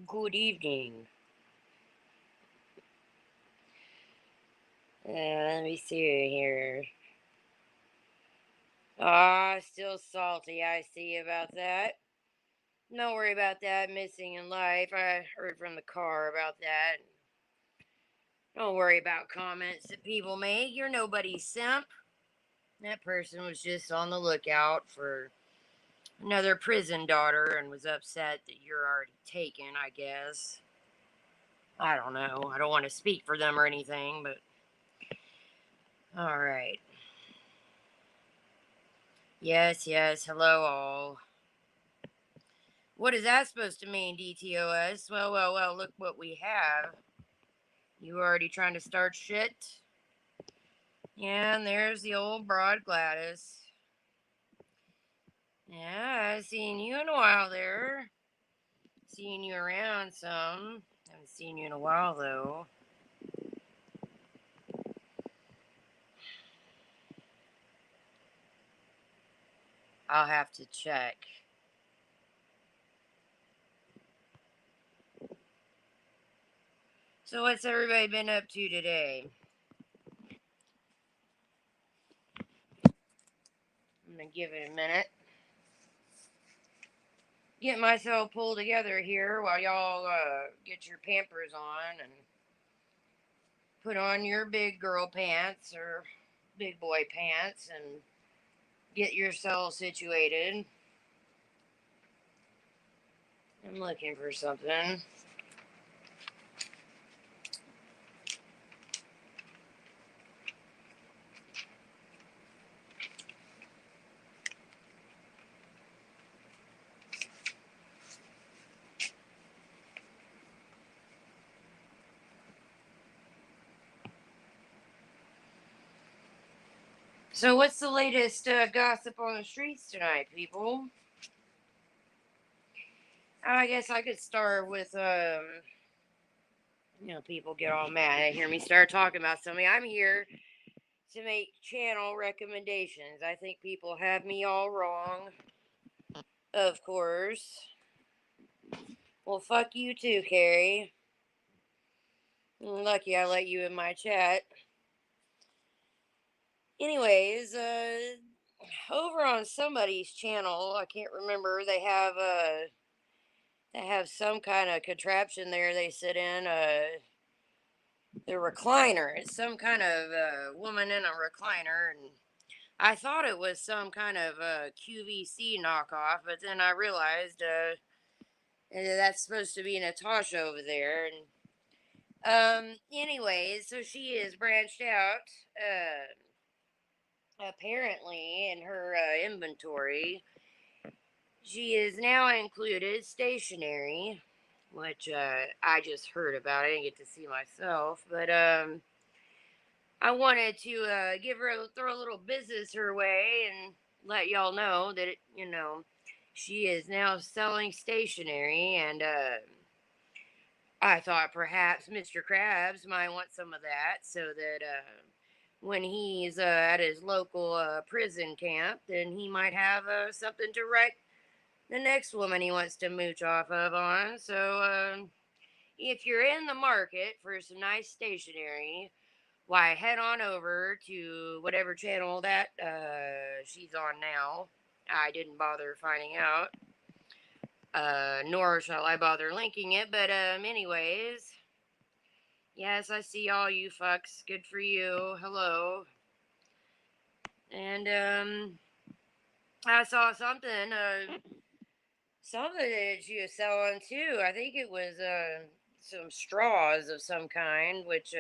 Good evening. Let me see here. Ah, still salty. I see about that. Don't worry about that. Missing in life. I heard from the car about that. Don't worry about comments that people make. You're nobody's simp. That person was just on the lookout for another prison daughter and was upset that you're already taken, I guess. I don't know. I don't want to speak for them or anything, but all right. Yes, yes. Hello, all. What is that supposed to mean, DTOS? Well, well, well, look what we have. You already trying to start shit? Yeah, and there's the old broad Gladys. Yeah, I've seen you in a while there. Seen you around some. Haven't seen you in a while, though. I'll have to check. So, what's everybody been up to today? I'm gonna give it a minute. Get myself pulled together here while y'all get your pampers on and put on your big girl pants or big boy pants and get yourself situated. I'm looking for something. So, what's the latest gossip on the streets tonight, people? I guess I could start with, people get all mad at hear me start talking about something. I'm here to make channel recommendations. I think people have me all wrong, of course. Well, fuck you too, Carrie. Lucky I let you in my chat. Anyways, over on somebody's channel, I can't remember, they have some kind of contraption there they sit in, the recliner. It's some kind of woman in a recliner, and I thought it was some kind of QVC knockoff, but then I realized that's supposed to be Natasha over there. And anyways, so she is branched out. Apparently, in her inventory, she is now included stationery, which I just heard about. I didn't get to see myself, but I wanted to throw a little business her way and let y'all know that she is now selling stationery, and I thought perhaps Mr. Krabs might want some of that so that when he's at his local prison camp, then he might have something to write the next woman he wants to mooch off of on. So if you're in the market for some nice stationery, why head on over to whatever channel that she's on now. I didn't bother finding out, nor shall I bother linking it. But anyways, yes, I see all you fucks. Good for you. Hello. And I saw something that she was selling too. I think it was some straws of some kind, which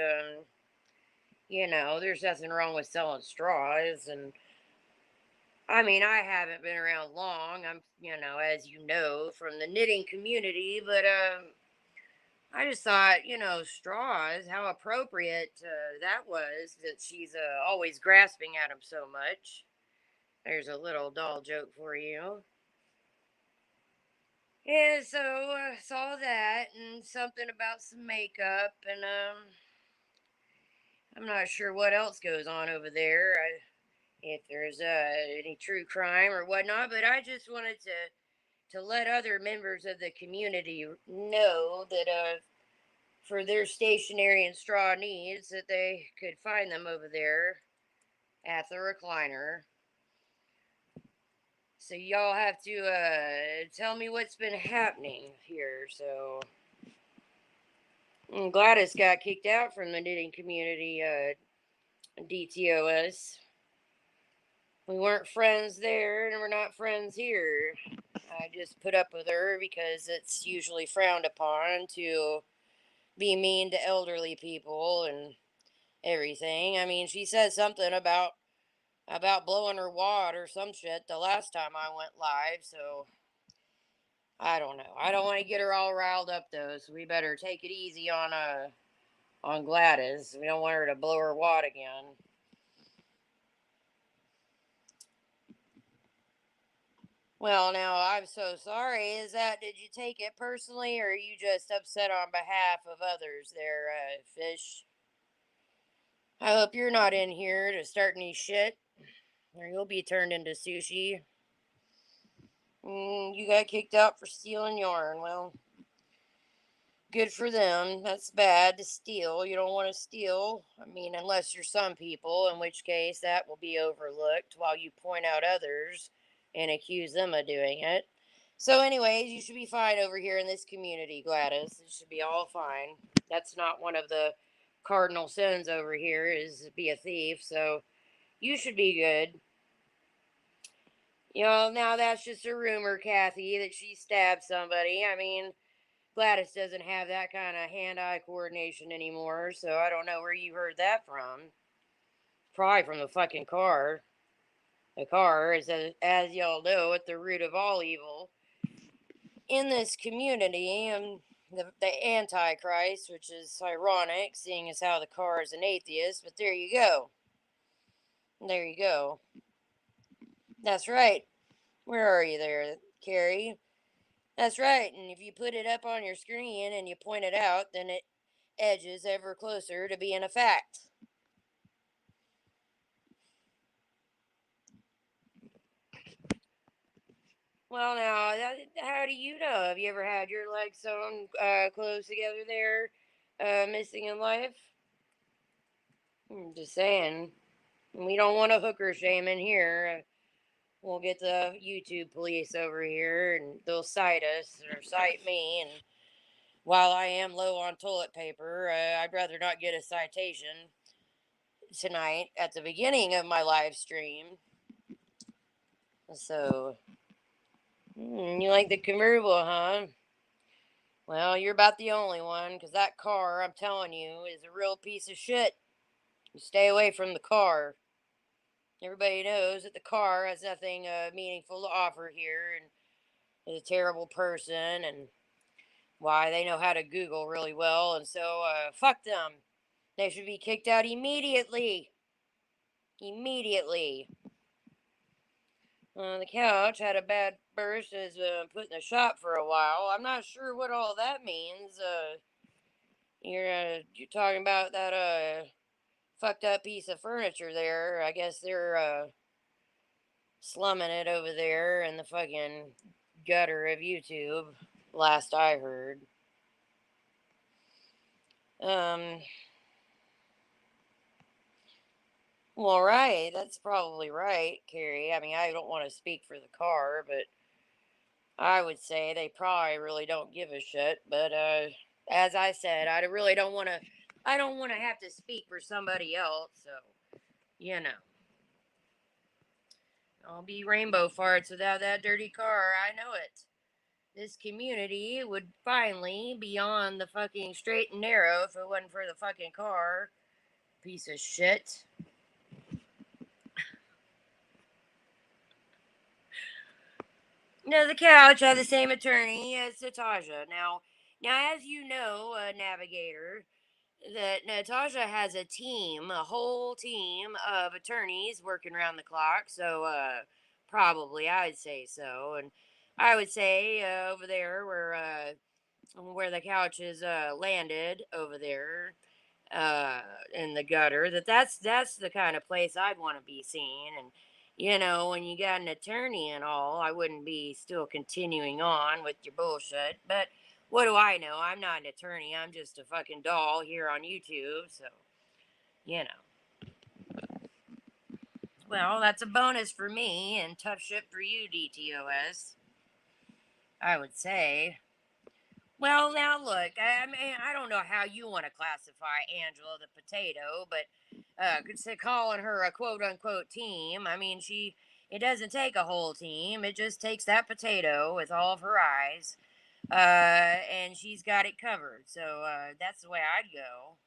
there's nothing wrong with selling straws. And I mean, I haven't been around long. I'm, as you know, from the knitting community, but I just thought, straws, how appropriate that was, that she's always grasping at them so much. There's a little doll joke for you. Yeah, so saw that and something about some makeup, and I'm not sure what else goes on over there. If there's any true crime or whatnot, but I just wanted to to let other members of the community know that for their stationery and straw needs that they could find them over there at the recliner. So y'all have to tell me what's been happening here. So Gladys got kicked out from the knitting community DTOS. We weren't friends there and we're not friends here. I just put up with her because it's usually frowned upon to be mean to elderly people and everything. I mean, she said something about blowing her wad or some shit the last time I went live, so I don't know. I don't want to get her all riled up though, so we better take it easy on Gladys. We don't want her to blow her wad again. Well, now I'm so sorry. Did you take it personally, or are you just upset on behalf of others there, Fish? I hope you're not in here to start any shit, or you'll be turned into sushi. You got kicked out for stealing yarn. Well, good for them. That's bad to steal. You don't want to steal. I mean, unless you're some people, in which case that will be overlooked while you point out others and accuse them of doing it. So, anyways, you should be fine over here in this community, Gladys. It should be all fine. That's not one of the cardinal sins over here is to be a thief. So, you should be good. Now that's just a rumor, Kathy, that she stabbed somebody. I mean, Gladys doesn't have that kind of hand-eye coordination anymore, so I don't know where you heard that from. Probably from the fucking car. The car is, as y'all know, at the root of all evil in this community, and the Antichrist, which is ironic, seeing as how the car is an atheist. But there you go. There you go. That's right. Where are you there, Carrie? That's right. And if you put it up on your screen and you point it out, then it edges ever closer to being a fact. Well, now, how do you know? Have you ever had your legs sewn close together there, missing in life? Just saying. We don't want a hooker shame in here. We'll get the YouTube police over here and they'll cite us or cite me. And while I am low on toilet paper, I'd rather not get a citation tonight at the beginning of my live stream. So, you like the convertible, huh? Well, you're about the only one, because that car, I'm telling you, is a real piece of shit. You stay away from the car. Everybody knows that the car has nothing meaningful to offer here and is a terrible person, and why they know how to Google really well, and so fuck them. They should be kicked out immediately. Immediately. The couch had a bad burst and has put in the shop for a while. I'm not sure what all that means. You're talking about that fucked up piece of furniture there. I guess they're slumming it over there in the fucking gutter of YouTube. Last I heard. Um. Well, right. That's probably right, Carrie. I mean, I don't want to speak for the car, but I would say they probably really don't give a shit. But as I said, I really don't want to. I don't want to have to speak for somebody else. So, you know, I'll be rainbow farts without that dirty car. I know it. This community would finally be on the fucking straight and narrow if it wasn't for the fucking car. Piece of shit. No, the couch had the same attorney as Natasha. Now, as you know, Navigator, that Natasha has a team, a whole team of attorneys working around the clock. So, probably I would say so, and I would say over there where the couch is landed over there in the gutter, that's the kind of place I'd want to be seen, and when you got an attorney and all, I wouldn't be still continuing on with your bullshit. But what do I know? I'm not an attorney. I'm just a fucking doll here on YouTube. So, you know. Well, that's a bonus for me and tough shit for you, DTOS, I would say. Well, now look, I mean, I don't know how you want to classify Angela the potato, but calling her a quote unquote team, I mean, it doesn't take a whole team. It just takes that potato with all of her eyes, and she's got it covered. So that's the way I'd go.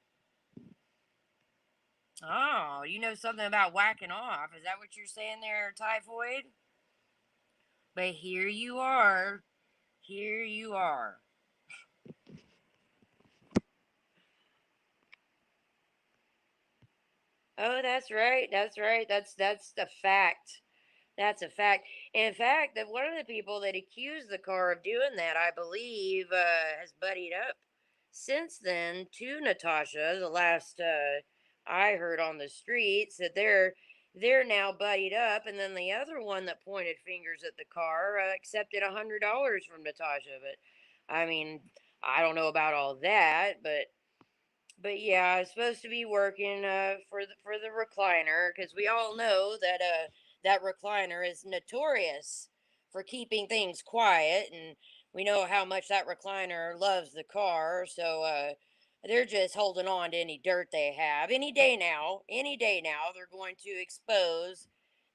Oh, you know something about whacking off. Is that what you're saying there, Typhoid? But here you are. Here you are. Oh, that's right. That's right. That's the fact. That's a fact. In fact, that one of the people that accused the car of doing that, I believe, has buddied up since then to Natasha. The last I heard on the streets that they're now buddied up, and then the other one that pointed fingers at the car accepted $100 from Natasha. But I mean, I don't know about all that, but yeah, I was supposed to be working for the recliner because we all know that that recliner is notorious for keeping things quiet, and we know how much that recliner loves the car. So they're just holding on to any dirt they have. Any day now, they're going to expose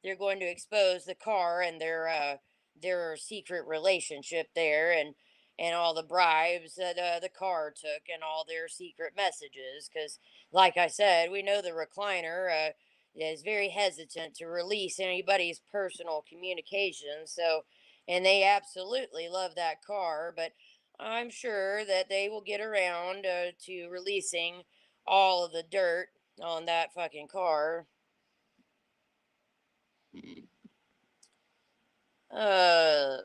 the car and their secret relationship there, and all the bribes that the car took and all their secret messages. Because, like I said, we know the recliner is very hesitant to release anybody's personal communications. So, and they absolutely love that car, but I'm sure that they will get around to releasing all of the dirt on that fucking car. Uh,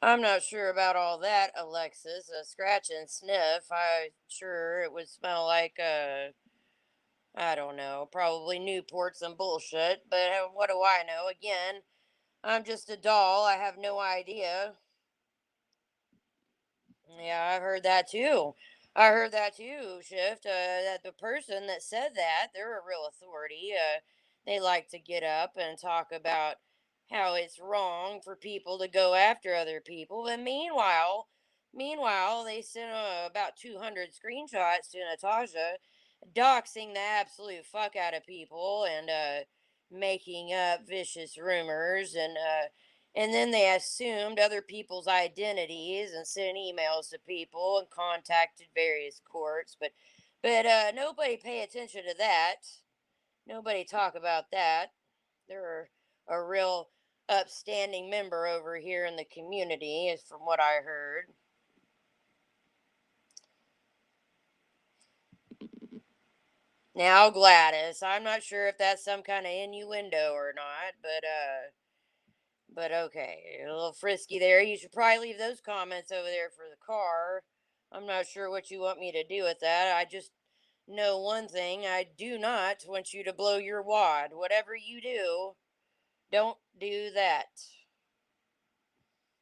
I'm not sure about all that, Alexis. A scratch and sniff. I sure it would smell like I don't know, probably Newports and bullshit. But what do I know? Again, I'm just a doll. I have no idea. Yeah, I've heard that too. I heard that too, Shift. That the person that said that, they're a real authority. They like to get up and talk about how it's wrong for people to go after other people. And meanwhile, they sent about 200 screenshots to Natasha, doxing the absolute fuck out of people and making up vicious rumors and then they assumed other people's identities and sent emails to people and contacted various courts. But nobody pay attention to that. Nobody talk about that. They're a real upstanding member over here in the community, is from what I heard. Now, Gladys, I'm not sure if that's some kind of innuendo or not, but okay, a little frisky there. You should probably leave those comments over there for the car. I'm not sure what you want me to do with that. I just know one thing. I do not want you to blow your wad. Whatever you do, don't do that.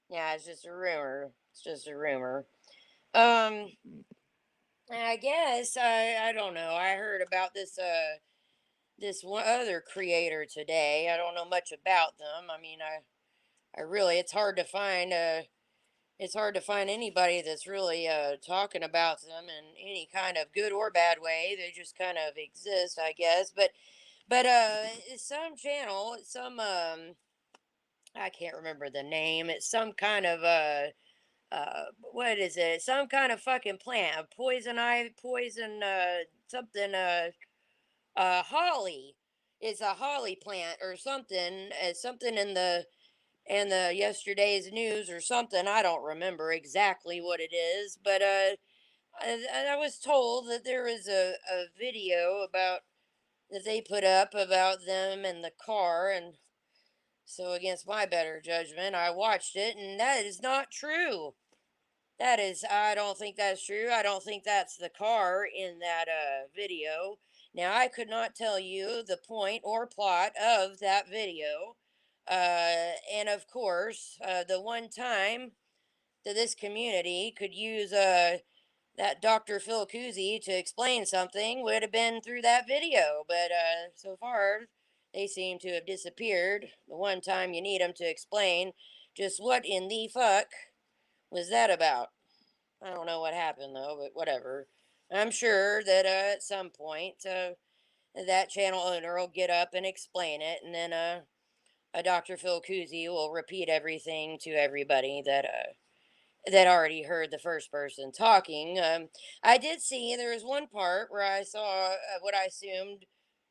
Yeah, it's just a rumor. It's just a rumor. Um, I guess I don't know. I heard about this one other creator today. I don't know much about them. I mean, I really it's hard to find anybody that's really talking about them in any kind of good or bad way. They just kind of exist, I guess. But it's some channel, I can't remember the name. It's some kind of what is it? Some kind of fucking plant, a poison ivy, poison something holly. It's a holly plant or something. Something in the yesterday's news or something. I don't remember exactly what it is, but I was told that there was a video about that they put up about them and the car, and so against my better judgment, I watched it, and that is not true. I don't think that's true. I don't think that's the car in that video. Now, I could not tell you the point or plot of that video. And of course, the one time that this community could use that Dr. Phil Cousy to explain something would have been through that video. But so far, they seem to have disappeared. The one time you need them to explain just what in the fuck was that about. I don't know what happened though, but whatever. I'm sure that at some point that channel owner will get up and explain it, and then a Dr. Phil Cousy will repeat everything to everybody that already heard the first person talking. I did see there was one part where I saw what I assumed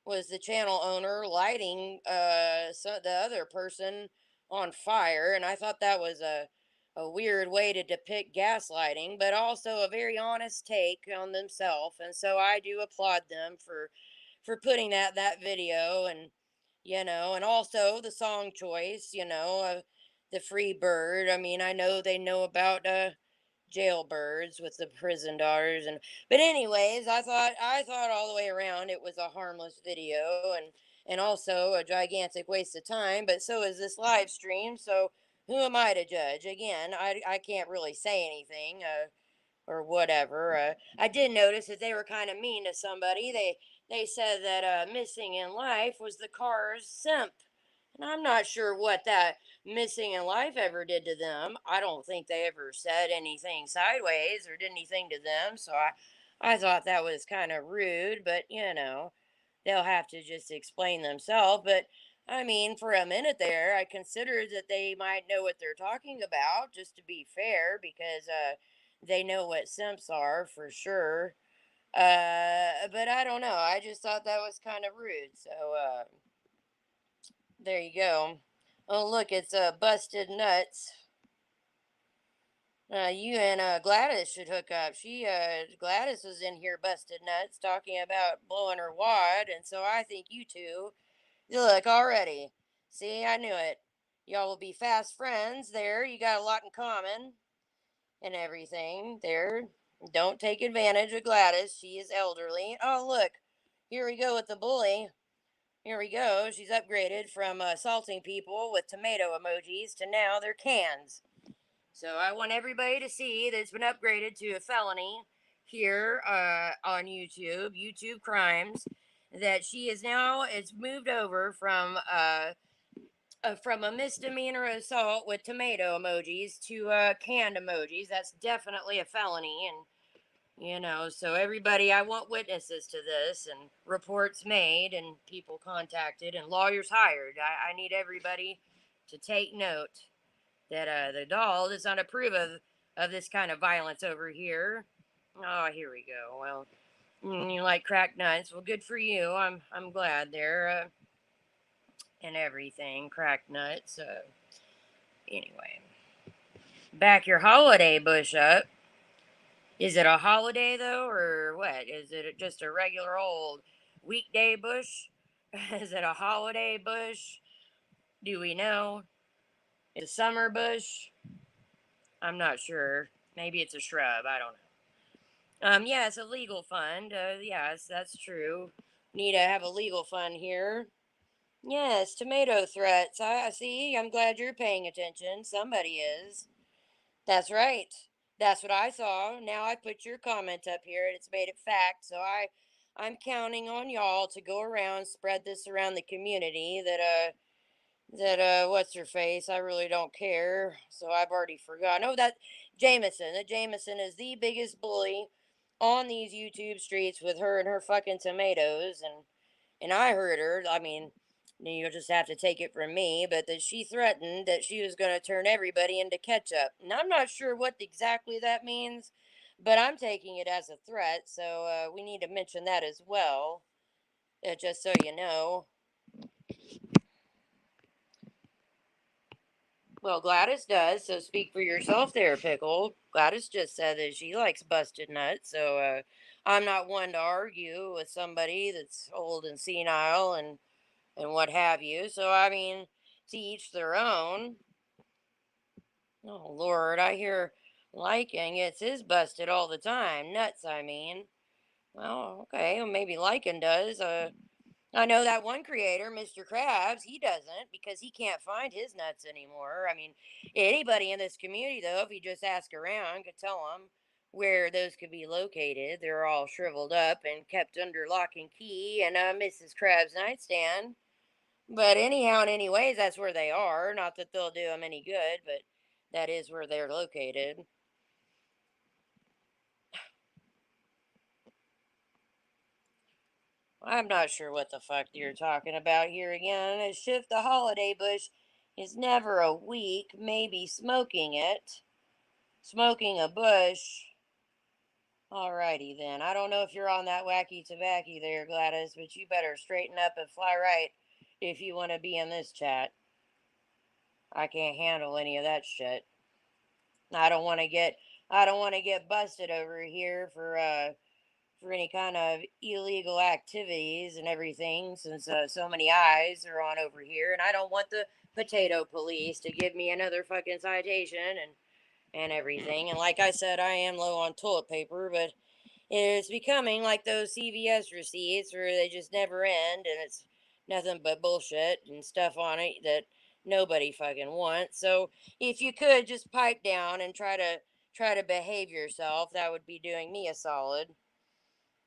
was the channel owner lighting the other person on fire, and I thought that was a weird way to depict gaslighting, but also a very honest take on themselves. And so I do applaud them for putting that video, and and also the song choice, the free bird. I mean, I know they know about jailbirds with the prison daughters, but anyways, I thought all the way around it was a harmless video, and also a gigantic waste of time, but so is this live stream. So who am I to judge? Again, I can't really say anything or whatever. I did notice that they were kind of mean to somebody. They said that missing in life was the car's simp. And I'm not sure what that missing in life ever did to them. I don't think they ever said anything sideways or did anything to them. So I thought that was kind of rude, but they'll have to just explain themselves. But I mean, for a minute there, I considered that they might know what they're talking about, just to be fair, because they know what simps are for sure. But I don't know. I just thought that was kind of rude. So there you go. Oh, look, it's Busted Nuts. You and Gladys should hook up. Gladys was in here busted nuts talking about blowing her wad, and so I think you two, look already. See, I knew it. Y'all will be fast friends there. You got a lot in common and everything there. Don't take advantage of Gladys. She is elderly. Oh, look, here we go with the bully. Here we go. She's upgraded from assaulting people with tomato emojis to now they're cans. So I want everybody to see that it's been upgraded to a felony here on YouTube, YouTube Crimes. That she is now, it's moved over from a misdemeanor assault with tomato emojis to canned emojis. That's definitely a felony, and so everybody, I want witnesses to this and reports made and people contacted and lawyers hired. I need everybody to take note that the doll does not approve of this kind of violence over here. Oh, here we go. Well, you like cracked nuts. Well, good for you. I'm glad there and everything. Cracked nuts. Anyway, back your holiday bush up. Is it a holiday though, or what? Is it just a regular old weekday bush? Is it a holiday bush? Do we know? It's a summer bush. I'm not sure. Maybe it's a shrub. I don't know. Yeah, it's a legal fund. Yes, that's true. Need to have a legal fund here. Yes, tomato threats. I see. I'm glad you're paying attention. Somebody is. That's right. That's what I saw. Now I put your comment up here and it's made it fact. So I'm counting on y'all to go around, spread this around the community that what's her face? I really don't care. So I've already forgotten. Oh, that Jameson. That Jameson is the biggest bully on these YouTube streets with her and her fucking tomatoes, and I heard her. I mean, you'll just have to take it from me, but that she threatened that she was going to turn everybody into ketchup. And I'm not sure what exactly that means, but I'm taking it as a threat. So we need to mention that as well, just so you know. Well, Gladys does, so speak for yourself there, Pickle. Gladys just said that she likes busted nuts, so I'm not one to argue with somebody that's old and senile and what have you. So I mean, to each their own. Oh Lord, I hear liking it's his busted all the time. Nuts, I mean. Well, okay, well, maybe Lycan does. I know that one creator, Mr. Krabs, he doesn't because he can't find his nuts anymore. I mean, anybody in this community, though, if you just ask around, could tell them where those could be located. They're all shriveled up and kept under lock and key in Mrs. Krabs' nightstand. But anyhow and anyways, that's where they are. Not that they'll do them any good, but that is where they're located. I'm not sure what the fuck you're talking about here again. A shift the holiday bush is never a week, maybe smoking it. Smoking a bush. Alrighty then. I don't know if you're on that wacky tobacco there, Gladys, but you better straighten up and fly right if you want to be in this chat. I can't handle any of that shit. I don't want to get I don't want to get busted over here for any kind of illegal activities and everything since so many eyes are on over here and I don't want the potato police to give me another fucking citation and everything. And like I said, I am low on toilet paper, but it's becoming like those CVS receipts where they just never end and it's nothing but bullshit and stuff on it that nobody fucking wants. So if you could just pipe down and try to behave yourself, that would be doing me a solid.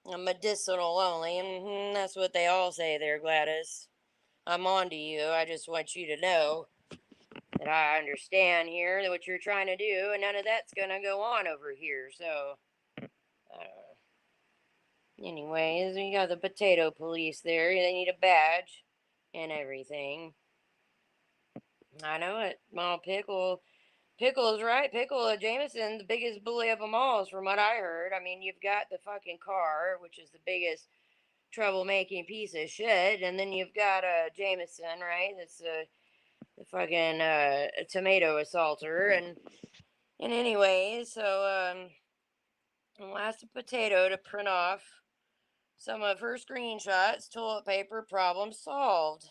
Medicinal only. That's what they all say there, Gladys. I'm on to you. I just want you to know that I understand here that what you're trying to do, and none of that's gonna go on over here. So, anyways, you got the potato police there. They need a badge and everything. I know it. Well, Pickle is right. Pickle Jameson, the biggest bully of them all, is from what I heard. I mean, you've got the fucking car, which is the biggest troublemaking piece of shit. And then you've got Jameson, right? That's the fucking tomato assaulter. And anyway, so I'll ask the potato to print off some of her screenshots. Toilet paper problem solved.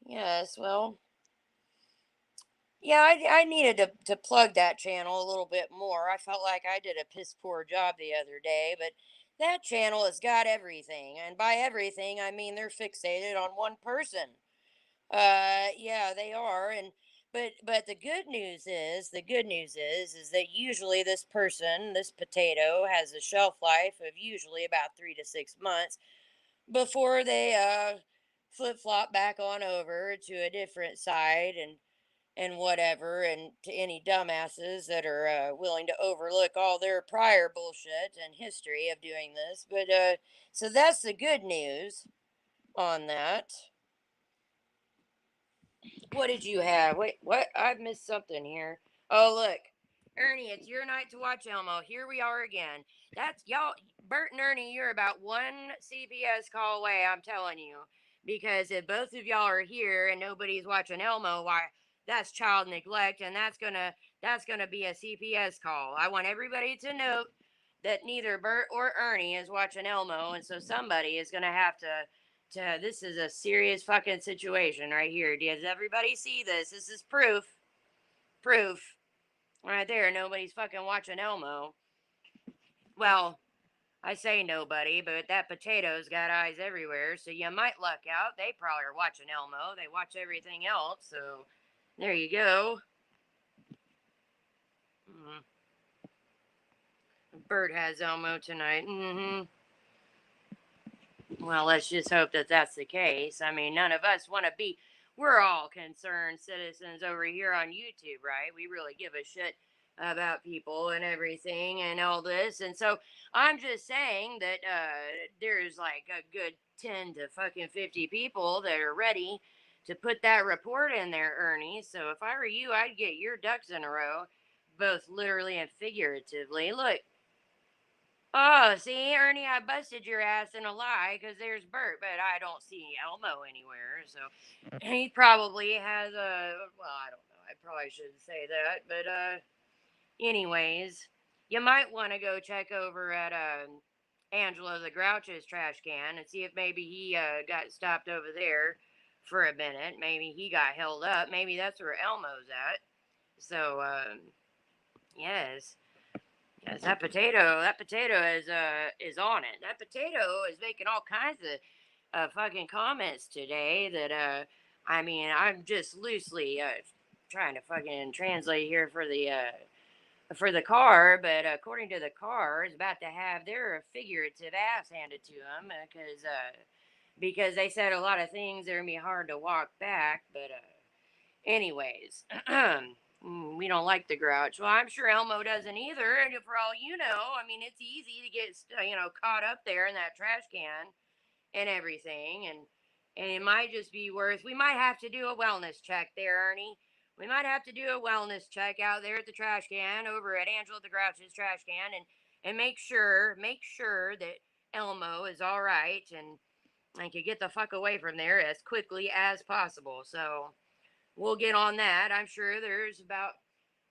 Yes, well, yeah, I needed to plug that channel a little bit more. I felt like I did a piss poor job the other day, but that channel has got everything. And by everything, I mean they're fixated on one person. Yeah, they are, and but the good news is that usually this person, this potato, has a shelf life of usually about 3 to 6 months before they flip flop back on over to a different side and whatever, and to any dumbasses that are willing to overlook all their prior bullshit and history of doing this. But so that's the good news on that. What did you have? Wait, what? I've missed something here. Oh, look. Ernie, it's your night to watch Elmo. Here we are again. That's y'all, Bert and Ernie, you're about one CPS call away, I'm telling you. Because if both of y'all are here and nobody's watching Elmo, why that's child neglect and that's gonna be a CPS call. I want everybody to note that neither Bert or Ernie is watching Elmo, and so somebody is gonna have to this is a serious fucking situation right here. Does everybody see this? This is proof. Proof. Right there. Nobody's fucking watching Elmo. Well, I say nobody, but that potato's got eyes everywhere, so you might luck out. They probably are watching Elmo. They watch everything else, so there you go. Mm. Bert has Elmo tonight. Well, let's just hope that that's the case. I mean, none of us want to be. We're all concerned citizens over here on YouTube, right? We really give a shit about people and everything and all this. And so I'm just saying that there's like a good 10 to fucking 50 people that are ready to put that report in there, Ernie. So if I were you, I'd get your ducks in a row, both literally and figuratively. Look, oh, see, Ernie, I busted your ass in a lie because there's Bert, but I don't see Elmo anywhere. So he probably has a, well, I don't know. I probably shouldn't say that. But, anyways, you might want to go check over at Angelo the Grouch's trash can and see if maybe he got stopped over there for a minute. Maybe he got held up. Maybe that's where Elmo's at. So, yes. Yes, that potato is on it. That potato is making all kinds of fucking comments today that I mean, I'm just loosely trying to fucking translate here for the car, but according to the car, is about to have their figurative ass handed to them because they said a lot of things that are gonna be hard to walk back. But anyways, we don't like the Grouch. Well, I'm sure Elmo doesn't either. And for all you know, I mean, it's easy to get caught up there in that trash can and everything, and it might just be worth. We might have to do a wellness check there, Ernie. We might have to do a wellness check out there at the trash can over at Angela the Grouch's trash can, and make sure that Elmo is all right and can get the fuck away from there as quickly as possible. So we'll get on that. I'm sure there's about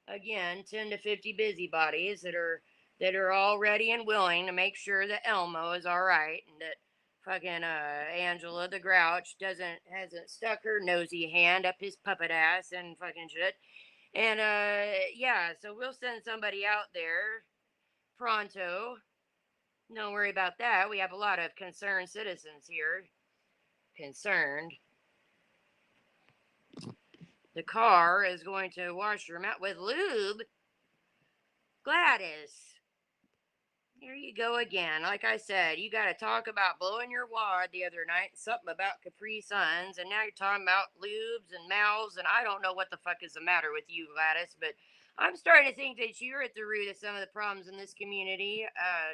again 10 to 50 busybodies that are all ready and willing to make sure that Elmo is all right and that fucking Angela the Grouch hasn't stuck her nosy hand up his puppet ass and fucking shit. And yeah, so we'll send somebody out there pronto. Don't worry about that. We have a lot of concerned citizens here. Concerned. The car is going to wash your mouth with lube. Gladys, here you go again. Like I said, you got to talk about blowing your wad the other night, something about Capri Suns, and now you're talking about lubes and mouths, and I don't know what the fuck is the matter with you, Gladys, but I'm starting to think that you're at the root of some of the problems in this community.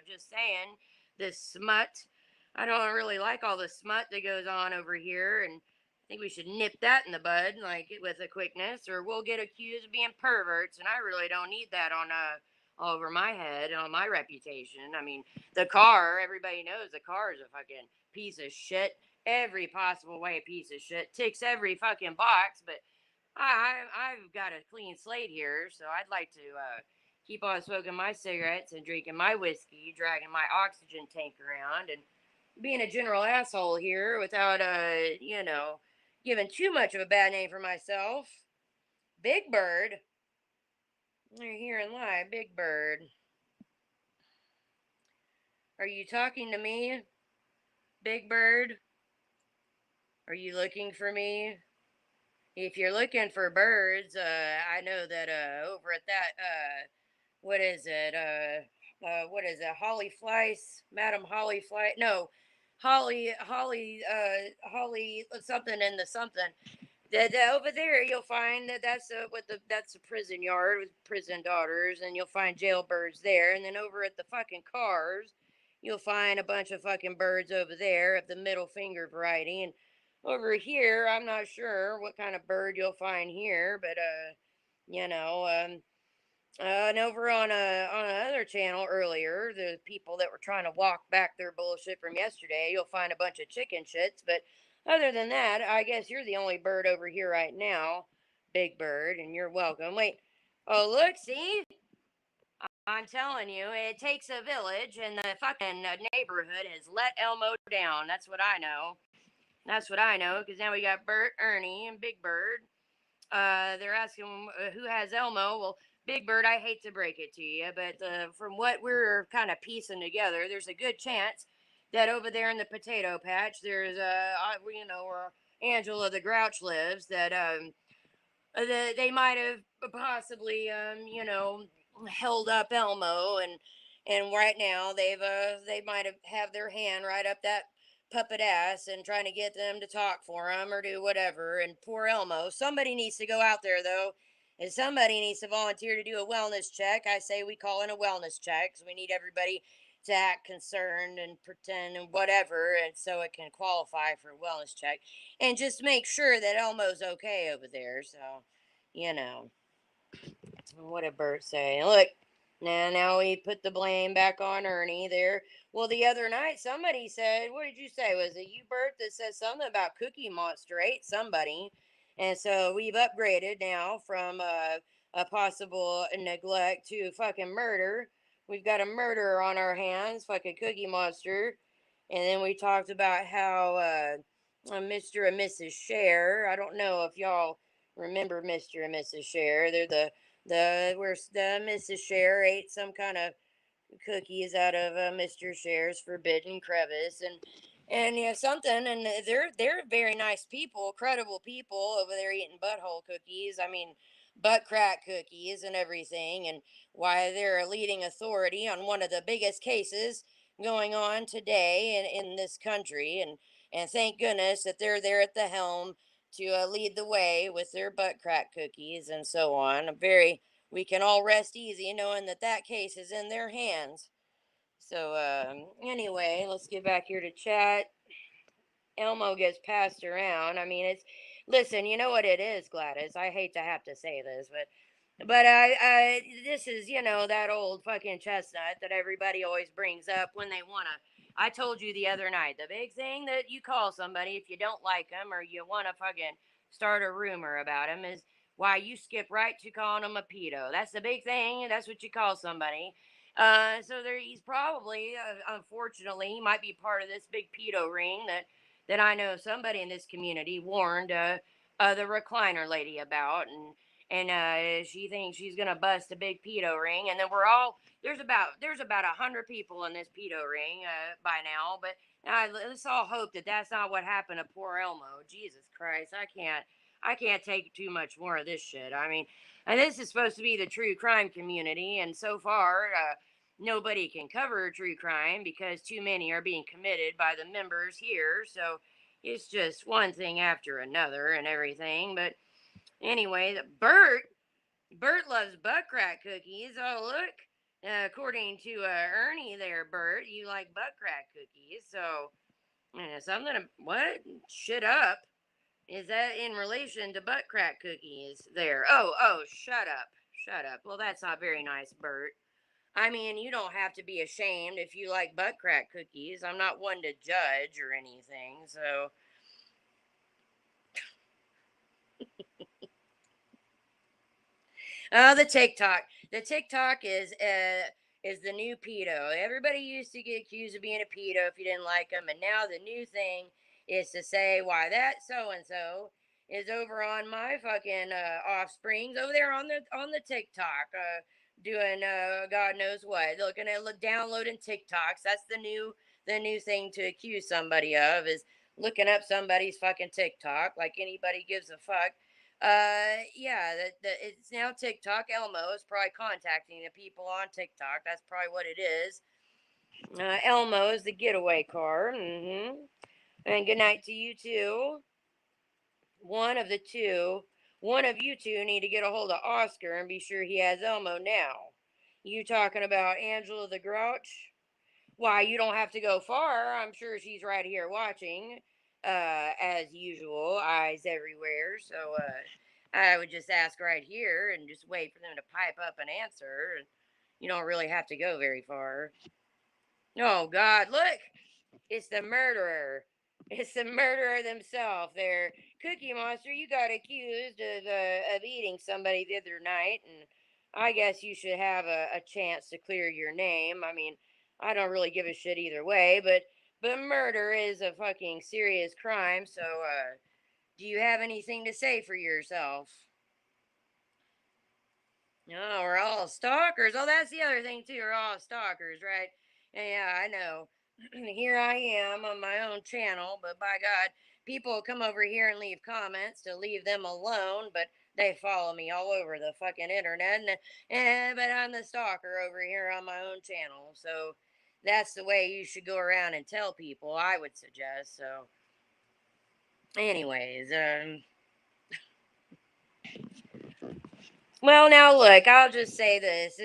Just saying, this smut. I don't really like all the smut that goes on over here, and I think we should nip that in the bud, like with a quickness, or we'll get accused of being perverts, and I really don't need that on all over my head, on my reputation. I mean, the car, everybody knows the car is a fucking piece of shit. Every possible way, a piece of shit. Ticks every fucking box, but I've got a clean slate here, so I'd like to keep on smoking my cigarettes and drinking my whiskey, dragging my oxygen tank around, and being a general asshole here without, giving too much of a bad name for myself. Big Bird. You're hearing live, Big Bird. Are you talking to me, Big Bird? Are you looking for me? If you're looking for birds, I know that over at that, what is it? What is it? Holly Fleiss, Madam Holly Fleiss? No, Holly, something in the something. That over there, you'll find that that's a prison yard with prison daughters, and you'll find jailbirds there. And then over at the fucking cars, you'll find a bunch of fucking birds over there of the middle finger variety. And over here, I'm not sure what kind of bird you'll find here, but you know, and over on another channel earlier, the people that were trying to walk back their bullshit from yesterday, you'll find a bunch of chicken shits. But other than that, I guess you're the only bird over here right now, Big Bird, and you're welcome. Wait, oh look, see, I'm telling you, it takes a village, and the fucking neighborhood has let Elmo down. That's what I know. That's what I know, because now we got Bert, Ernie, and Big Bird. They're asking who has Elmo. Well, Big Bird, I hate to break it to you, but from what we're kind of piecing together, there's a good chance that over there in the potato patch, there's where Angela the Grouch lives, that they might have possibly held up Elmo, and right now they might have their hand right up that puppet ass and trying to get them to talk for them or do whatever. And poor Elmo, somebody needs to go out there though, and somebody needs to volunteer to do a wellness check. I say we call in a wellness check because we need everybody to act concerned and pretend and whatever, and so it can qualify for a wellness check, and just make sure that Elmo's okay over there. So, you know, what did Bert say? Look, now we put the blame back on Ernie there. Well, the other night somebody said, what did you say? Was it you, Bert, that said something about Cookie Monster ate somebody? And so we've upgraded now from a possible neglect to fucking murder. We've got a murderer on our hands, fucking Cookie Monster. And then we talked about how Mr. and Mrs. Cher. I don't know if y'all remember Mr. and Mrs. Cher. They're the where the Mrs. Cher ate some kind of cookies out of Mr. Cher's Forbidden Crevice, and you know something, and they're very nice people, credible people over there eating butthole cookies. I mean, butt crack cookies and everything, and why they're a leading authority on one of the biggest cases going on today in this country, and thank goodness that they're there at the helm to lead the way with their butt crack cookies and so on. We can all rest easy knowing that that case is in their hands. So, anyway, let's get back here to chat. Elmo gets passed around. I mean, listen, you know what it is, Gladys. I hate to have to say this, but this is, that old fucking chestnut that everybody always brings up when they want to. I told you the other night, the big thing that you call somebody if you don't like them or you want to fucking start a rumor about them is why you skip right to calling them a pedo. That's the big thing. That's what you call somebody. So he's probably, unfortunately, he might be part of this big pedo ring that I know somebody in this community warned the recliner lady about, and she thinks she's gonna bust a big pedo ring, and then there's about 100 people in this pedo ring by now, but let's all hope that that's not what happened to poor Elmo. Jesus Christ, I can't take too much more of this shit. I mean, and this is supposed to be the true crime community, and so far, nobody can cover true crime because too many are being committed by the members here. So it's just one thing after another and everything. But anyway, Bert loves butt crack cookies. Oh, look. According to Ernie there, Bert, you like butt crack cookies. So, something, what? Shut up. Is that in relation to butt crack cookies there? Oh, shut up. Shut up. Well, that's not very nice, Bert. I mean, you don't have to be ashamed if you like butt crack cookies. I'm not one to judge or anything. So, the TikTok. The TikTok is the new pedo. Everybody used to get accused of being a pedo if you didn't like them, and now the new thing is to say why that so and so is over on my fucking offsprings over there on the TikTok, doing God knows what, looking at downloading TikToks. That's the new thing to accuse somebody of is looking up somebody's fucking TikTok like anybody gives a fuck. Yeah, it's now TikTok. Elmo is probably contacting the people on TikTok. That's probably what it is. Elmo is the getaway car. And good night to you too. One of the two. One of you two need to get a hold of Oscar and be sure he has Elmo now. You talking about Angela the Grouch? Why, you don't have to go far. I'm sure she's right here watching, as usual, eyes everywhere. So, I would just ask right here and just wait for them to pipe up an answer. You don't really have to go very far. Oh, God, look! It's the murderer. It's the murderer themselves. There, Cookie Monster. You got accused of eating somebody the other night, and I guess you should have a chance to clear your name. I mean, I don't really give a shit either way, but murder is a fucking serious crime. So, do you have anything to say for yourself? No, we're all stalkers. Oh, that's the other thing too. We're all stalkers, right? Yeah, I know. Here I am on my own channel, but by God, people come over here and leave comments to leave them alone, but they follow me all over the fucking internet. But I'm the stalker over here on my own channel, so that's the way you should go around and tell people. I would suggest. So, anyways, well, now look, I'll just say this.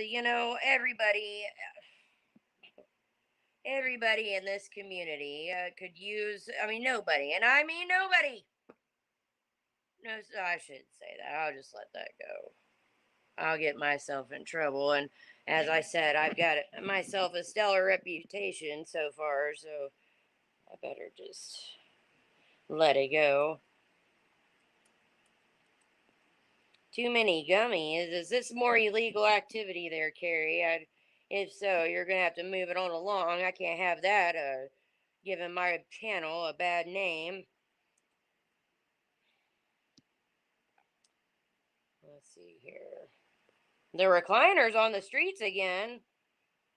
Everybody in this community could use, I mean, nobody, and I mean nobody. No, I shouldn't say that. I'll just let that go. I'll get myself in trouble. And as I said, I've got myself a stellar reputation so far, so I better just let it go. Too many gummies. Is this more illegal activity there, Carrie? If so, you're going to have to move it on along. I can't have that giving my channel a bad name. Let's see here. The recliners on the streets again.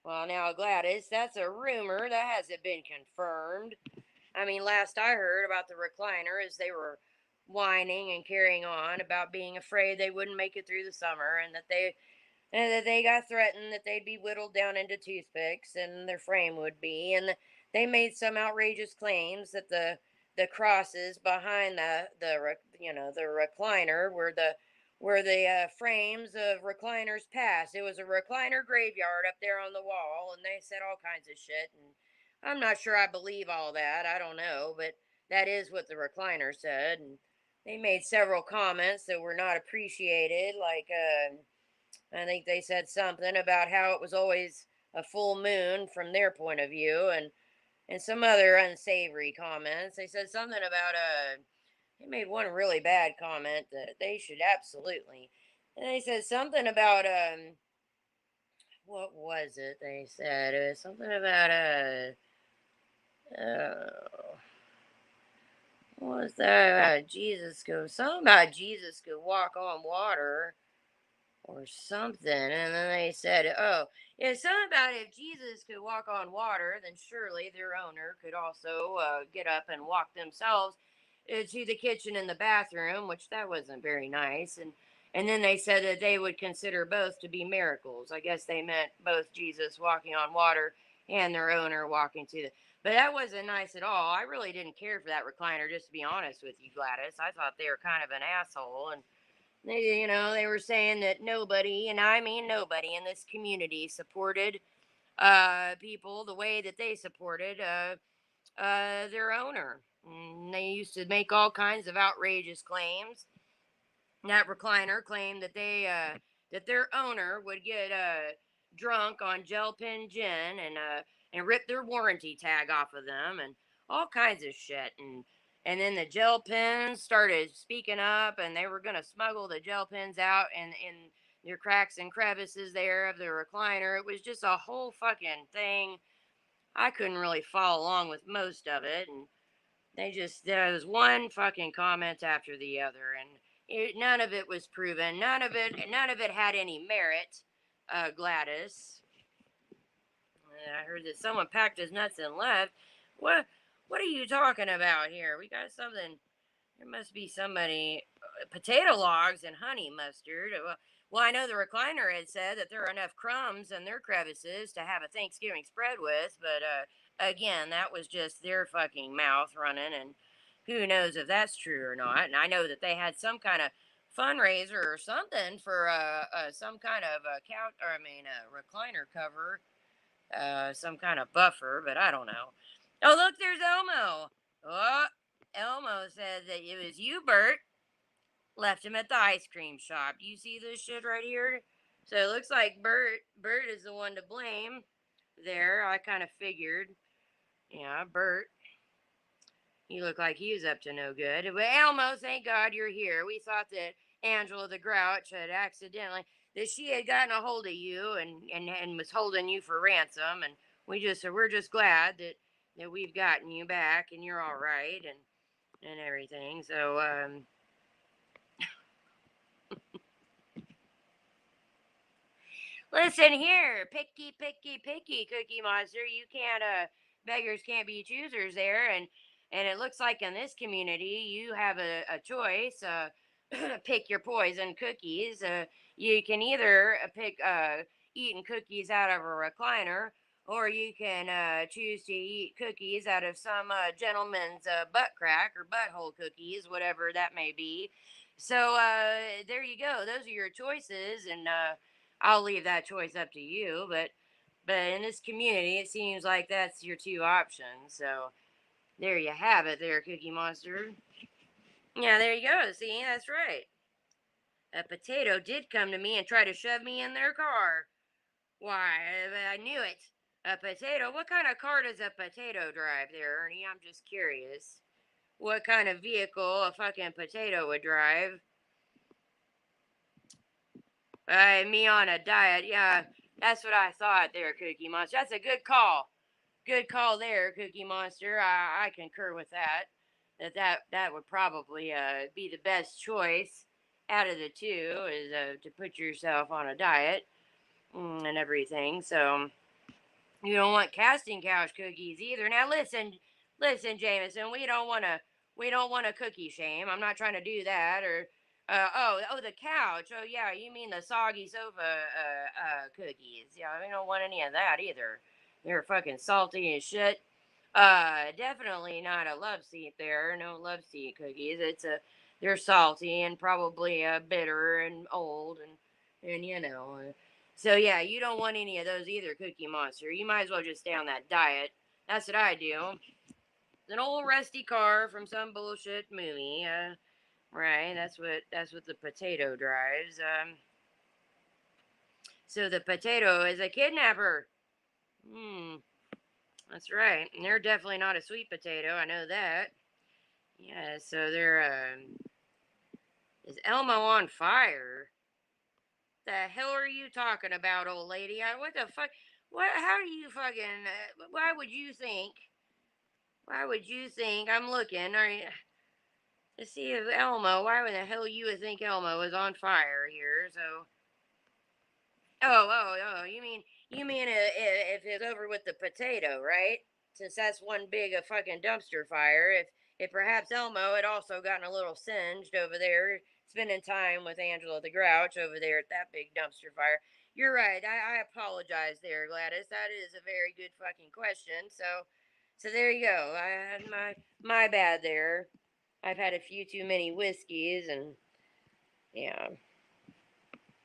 Well, now, Gladys, that's a rumor that hasn't been confirmed. I mean, last I heard about the recliner is they were whining and carrying on about being afraid they wouldn't make it through the summer, and that they got threatened that they'd be whittled down into toothpicks and their frame would be. And they made some outrageous claims that the crosses behind the recliner were the frames of recliners past. It was a recliner graveyard up there on the wall, and they said all kinds of shit. And I'm not sure I believe all that. I don't know, but that is what the recliner said. And they made several comments that were not appreciated, like I think they said something about how it was always a full moon from their point of view, and some other unsavory comments. They said something about they made one really bad comment that they should absolutely. And they said something about what was it? They said it was something about uh what was that? Jesus go something about Jesus could walk on water or something. And then they said, oh, yeah, something about if Jesus could walk on water, then surely their owner could also get up and walk themselves to the kitchen and the bathroom, which that wasn't very nice. And then they said that they would consider both to be miracles. I guess they meant both Jesus walking on water and their owner walking to the. But that wasn't nice at all. I really didn't care for that recliner, just to be honest with you, Gladys. I thought they were kind of an asshole, and they were saying that nobody, and I mean nobody in this community, supported people the way that they supported their owner. And they used to make all kinds of outrageous claims. That recliner claimed that their owner would get drunk on gel pen gin and rip their warranty tag off of them and all kinds of shit. And then the gel pens started speaking up, and they were going to smuggle the gel pens out and in their cracks and crevices there of the recliner. It was just a whole fucking thing. I couldn't really follow along with most of it, and there was one fucking comment after the other, and none of it was proven. None of it had any merit. Gladys, I heard that someone packed his nuts and left. What? What are you talking about here? We got something. There must be somebody. Potato logs and honey mustard. Well, I know the recliner had said that there are enough crumbs in their crevices to have a Thanksgiving spread with, but again, that was just their fucking mouth running, and who knows if that's true or not. And I know that they had some kind of fundraiser or something for some kind of couch, or I mean, a recliner cover, some kind of buffer, but I don't know. Oh, look, there's Elmo. Oh, Elmo said that it was you, Bert, left him at the ice cream shop. Do you see this shit right here? So it looks like Bert is the one to blame there. I kind of figured. Yeah, Bert. He looked like he was up to no good. But Elmo, thank God you're here. We thought that Angela the Grouch had accidentally that she had gotten a hold of you and was holding you for ransom, and we're just glad that we've gotten you back and you're all right and everything. So listen here, picky, picky, picky, Cookie Monster. You can't, beggars can't be choosers there. And it looks like in this community, you have a choice. Pick your poison cookies. You can either pick eating cookies out of a recliner, or you can choose to eat cookies out of some gentleman's butt crack or butthole cookies, whatever that may be. So there you go. Those are your choices, and I'll leave that choice up to you. But in this community, it seems like that's your two options. So there you have it, there, Cookie Monster. Yeah, there you go. See, that's right. A potato did come to me and try to shove me in their car. Why, I knew it. A potato? What kind of car does a potato drive there, Ernie? I'm just curious. What kind of vehicle a fucking potato would drive? Me on a diet. Yeah, that's what I thought there, Cookie Monster. That's a good call. Good call there, Cookie Monster. I concur with that. That would probably be the best choice out of the two is to put yourself on a diet and everything. So You don't want casting couch cookies either. Now listen, Jameson. We don't want to cookie shame. I'm not trying to do that. Or the couch. Oh yeah, you mean the soggy sofa cookies? Yeah, we don't want any of that either. They're fucking salty as shit. Definitely not a love seat there. No love seat cookies. They're salty and probably bitter and old and so yeah, you don't want any of those either, Cookie Monster. You might as well just stay on that diet. That's what I do. It's an old rusty car from some bullshit movie. Right. That's what the potato drives. So the potato is a kidnapper. Hmm. That's right. And they're definitely not a sweet potato. I know that. Yeah. So they're. Is Elmo on fire? The hell are you talking about, old lady? What the fuck? What? How do you fucking? Why would you think? Why would you think? I'm looking. Are you to see if Elmo? Why would the hell you would think Elmo is on fire here? So. Oh. You mean if it's over with the potato, right? Since that's one big a fucking dumpster fire. If perhaps Elmo had also gotten a little singed over there, spending time with Angela the Grouch over there at that big dumpster fire. You're right. I apologize there, Gladys. That is a very good fucking question. So there you go. I had my bad there. I've had a few too many whiskeys and yeah.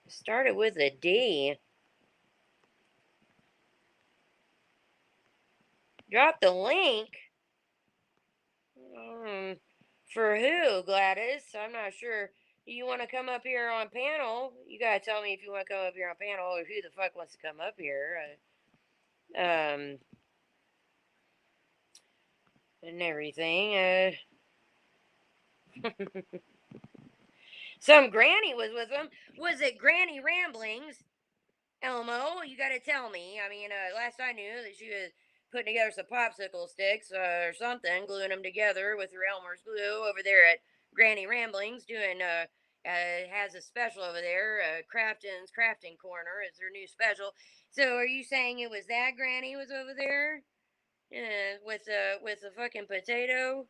Started with a D. Drop the link. Um, for who, Gladys? I'm not sure. Do you want to come up here on panel? You gotta tell me if you want to come up here on panel or who the fuck wants to come up here. Um, and everything. Some granny was with them. Was it Granny Ramblings? Elmo, you gotta tell me. I mean, last I knew that she was putting together some popsicle sticks or something, gluing them together with her Elmer's glue over there at Granny Ramblings, doing has a special over there. Crafton's Crafting Corner is their new special. So, are you saying it was that Granny was over there? With the fucking potato.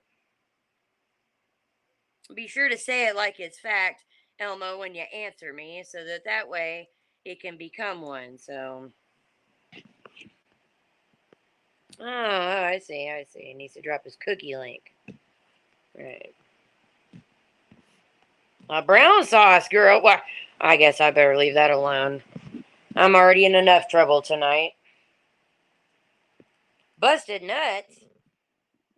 Be sure to say it like it's fact, Elmo, when you answer me, so that way it can become one. So. Oh, I see. He needs to drop his cookie link. Right. A brown sauce, girl. Well, I guess I better leave that alone. I'm already in enough trouble tonight. Busted nuts?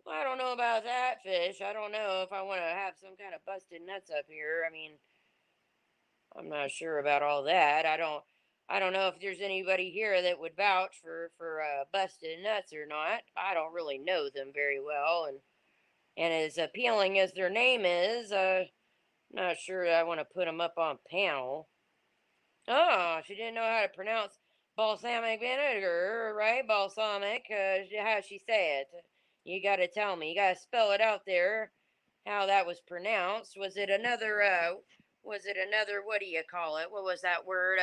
Well, I don't know about that, fish. I don't know if I want to have some kind of busted nuts up here. I mean, I'm not sure about all that. I don't know if there's anybody here that would vouch for busted nuts or not. I don't really know them very well, and as appealing as their name is, not sure I want to put them up on panel. Oh, she didn't know how to pronounce balsamic vinegar, right? Balsamic. How she say it? You got to tell me. You got to spell it out there. How that was pronounced? Was it another? Was it another? What do you call it? What was that word?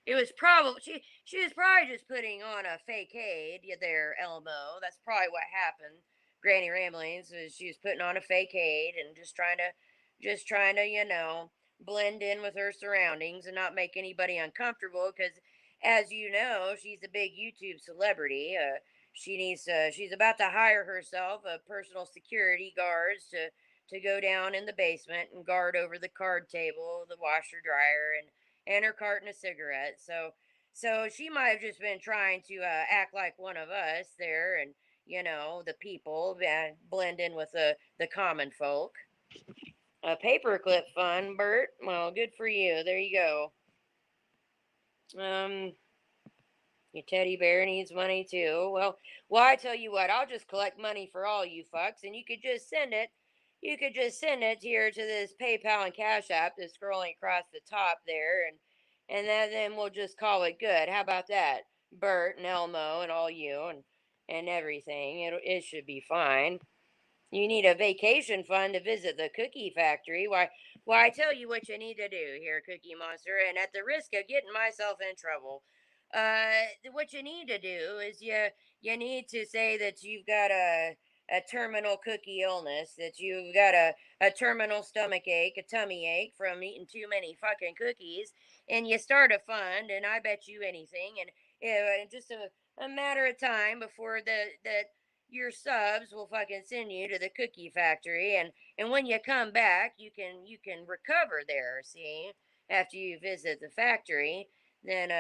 It was probably she was probably just putting on a fake aid there, Elmo. That's probably what happened. Granny Ramblings was she was putting on a fake aid and just trying to blend in with her surroundings and not make anybody uncomfortable because as you know she's a big YouTube celebrity. She's about to hire herself a personal security guards to go down in the basement and guard over the card table, the washer dryer, and her carton of cigarettes. So she might have just been trying to act like one of us there, and the people blend in with the common folk. A paperclip fun, Bert. Well, good for you. There you go. Um, your teddy bear needs money too. Well, I tell you what, I'll just collect money for all you fucks, and you could just send it. You could just send it here to this PayPal and Cash App that's scrolling across the top there, and then we'll just call it good. How about that, Bert and Elmo and all you and everything? It should be fine. You need a vacation fund to visit the cookie factory. Why, I tell you what you need to do here, Cookie Monster, and at the risk of getting myself in trouble, what you need to do is you need to say that you've got a terminal cookie illness, that you've got a terminal stomach ache, a tummy ache from eating too many fucking cookies, and you start a fund, and I bet you anything, and in just a matter of time before that your subs will fucking send you to the cookie factory, and when you come back, you can recover there. See, after you visit the factory, then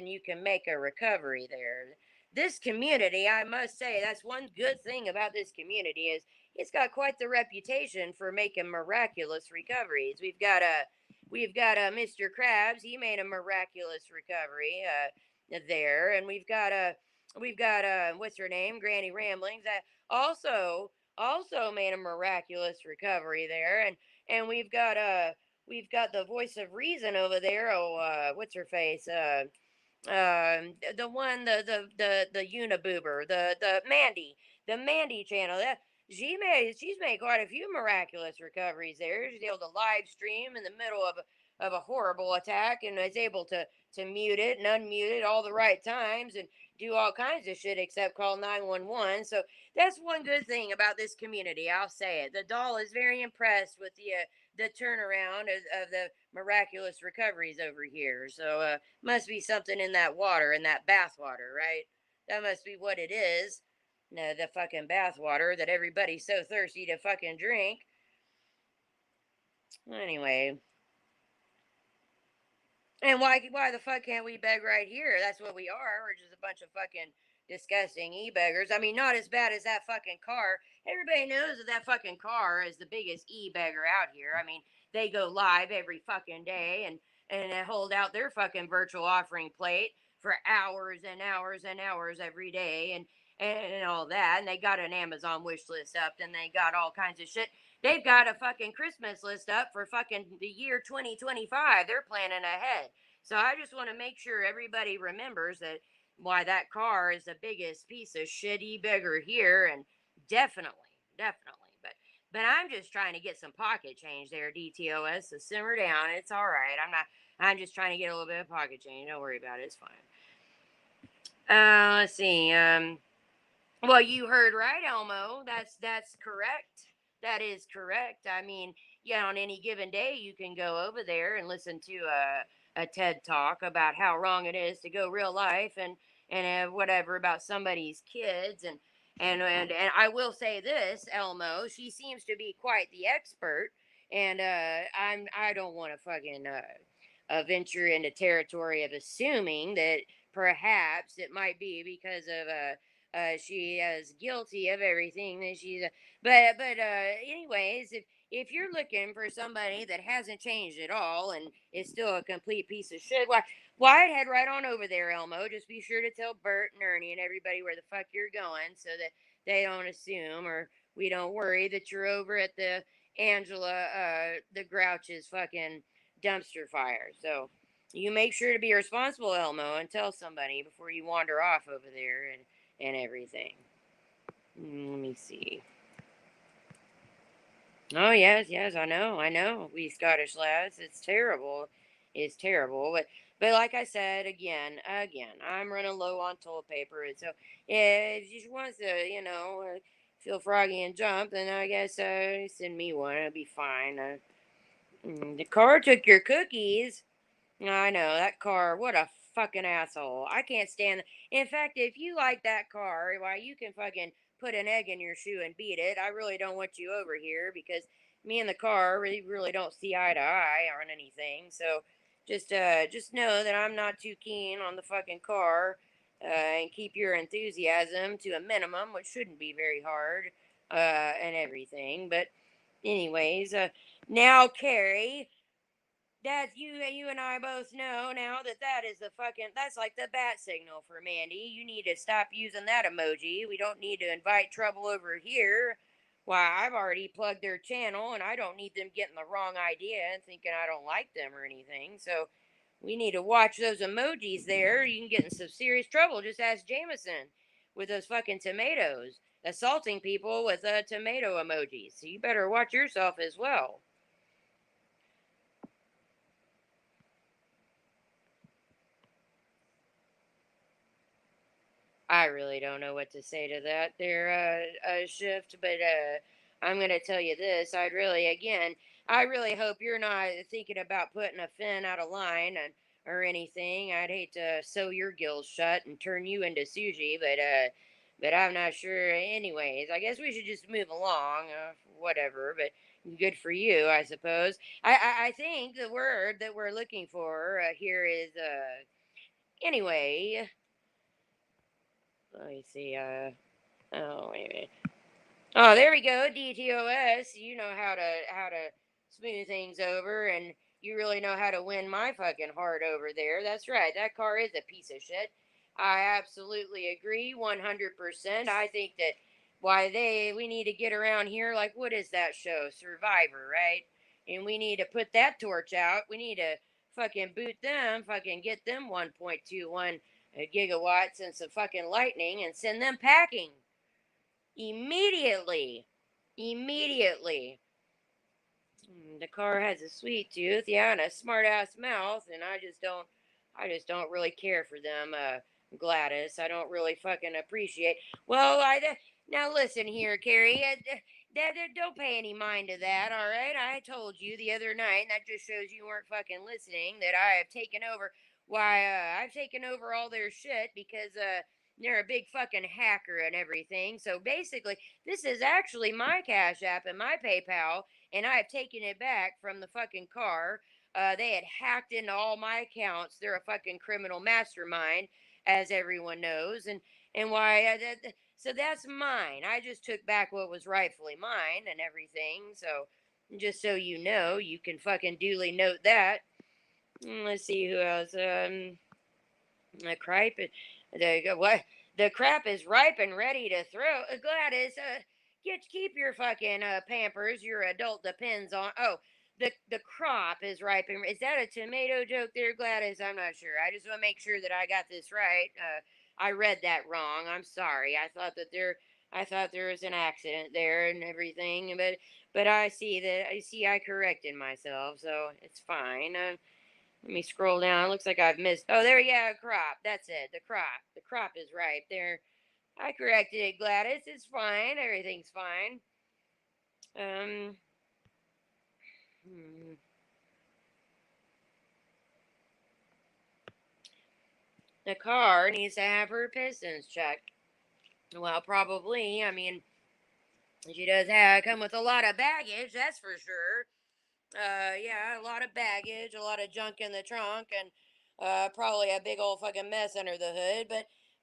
you can make a recovery there. This community, I must say, that's one good thing about this community is it's got quite the reputation for making miraculous recoveries. We've got Mr. Krabs. He made a miraculous recovery there, and we've got what's her name, Granny Ramblings, that also made a miraculous recovery there, and we've got the voice of reason over there. Oh, what's her face? The one, the Uniboober, the Mandy, the Mandy channel. That she's made quite a few miraculous recoveries there. She's able to live stream in the middle of a horrible attack, and is able to mute it and unmute it all the right times, and do all kinds of shit except call 911. So that's one good thing about this community. I'll say it. The doll is very impressed with the turnaround of the miraculous recoveries over here. So must be something in that water, in that bath water, right? That must be what it is. No, the fucking bath water that everybody's so thirsty to fucking drink. Anyway, and why the fuck can't we beg right here? That's what we are. We're just a bunch of fucking disgusting e-beggars. I mean, not as bad as that fucking car. Everybody knows that that fucking car is the biggest e-beggar out here. I mean, they go live every fucking day and they hold out their fucking virtual offering plate for hours and hours and hours every day, and all that. And they got an Amazon wish list up, and they got all kinds of shit. They've got a fucking Christmas list up for fucking the year 2025. They're planning ahead. So I just want to make sure everybody remembers that why that car is the biggest piece of shitty beggar here, and definitely. But I'm just trying to get some pocket change there, DTOS. So simmer down. It's all right. I'm just trying to get a little bit of pocket change. Don't worry about it. It's fine. Let's see. Well, you heard right, Elmo. That's correct. That is correct. I mean, yeah, on any given day, you can go over there and listen to a TED talk about how wrong it is to go real life, and whatever about somebody's kids, and I will say this, Elmo, she seems to be quite the expert, and I don't want to fucking venture into territory of assuming that perhaps it might be because of she is guilty of everything that she's. But anyways, if you're looking for somebody that hasn't changed at all and is still a complete piece of shit, why I'd head right on over there, Elmo. Just be sure to tell Bert and Ernie and everybody where the fuck you're going, so that they don't assume or we don't worry that you're over at the Angela the Grouch's fucking dumpster fire. So you make sure to be responsible, Elmo, and tell somebody before you wander off over there and everything. Let me see. Oh yes, I know. We Scottish lads, it's terrible. But like I said again, I'm running low on toilet paper, and so if she wants to, feel froggy and jump, then I guess send me one. It'll be fine. The car took your cookies. I know that car. What a fucking asshole. I can't stand. In fact, if you like that car, why you can fucking put an egg in your shoe and beat it. I really don't want you over here because me and the car really don't see eye to eye on anything. So just know that I'm not too keen on the fucking car. And keep your enthusiasm to a minimum, which shouldn't be very hard. And everything. But anyways, now Carrie, that's you and I both know now that is the fucking, that's like the bat signal for Mandy. You need to stop using that emoji. We don't need to invite trouble over here. Why, I've already plugged their channel, and I don't need them getting the wrong idea and thinking I don't like them or anything. So we need to watch those emojis there. You can get in some serious trouble. Just ask Jameson with those fucking tomatoes, assaulting people with tomato emojis. So you better watch yourself as well. I really don't know what to say to that there, Shift, but I'm gonna tell you this. I really hope you're not thinking about putting a fin out of line or anything. I'd hate to sew your gills shut and turn you into sushi, but I'm not sure. Anyways, I guess we should just move along, whatever. But good for you, I suppose. I think the word that we're looking for here is anyway. Let me see. Oh, wait a minute. Oh, there we go. DTOS. You know how to smooth things over, and you really know how to win my fucking heart over there. That's right. That car is a piece of shit. I absolutely agree, 100%. I think that why we need to get around here. Like, what is that show? Survivor, right? And we need to put that torch out. We need to fucking boot them. Fucking get them 1.21 gigawatts and some fucking lightning and send them packing immediately. Immediately. The car has a sweet tooth, yeah, and a smart ass mouth, and I just don't really care for them, Gladys. I don't really fucking appreciate. Well, now listen here, Carrie. Don't pay any mind to that, all right? I told you the other night, and that just shows you weren't fucking listening. That I have taken over. Why? I've taken over all their shit because they're a big fucking hacker and everything. So basically, this is actually my Cash App and my PayPal, and I have taken it back from the fucking car. They had hacked into all my accounts. They're a fucking criminal mastermind, as everyone knows, and why? So that's mine. I just took back what was rightfully mine and everything. So just so you know, you can fucking duly note that. Let's see who else. The cripe. What? The crap is ripe and ready to throw. Gladys, keep your fucking Pampers. Your adult depends on. Oh, the crop is ripe and. Is that a tomato joke there, Gladys? I'm not sure. I just want to make sure that I got this right. I read that wrong. I'm sorry. I thought there was an accident there and everything, but I corrected myself, so it's fine. Let me scroll down. It looks like I've missed. Oh, there, yeah, crop. That's it. The crop. The crop is ripe. There. I corrected it, Gladys. It's fine. Everything's fine. Um. hmm. The car needs to have her pistons checked. Well, probably. I mean, she does come with a lot of baggage. That's for sure. Yeah, a lot of baggage, a lot of junk in the trunk, and probably a big old fucking mess under the hood.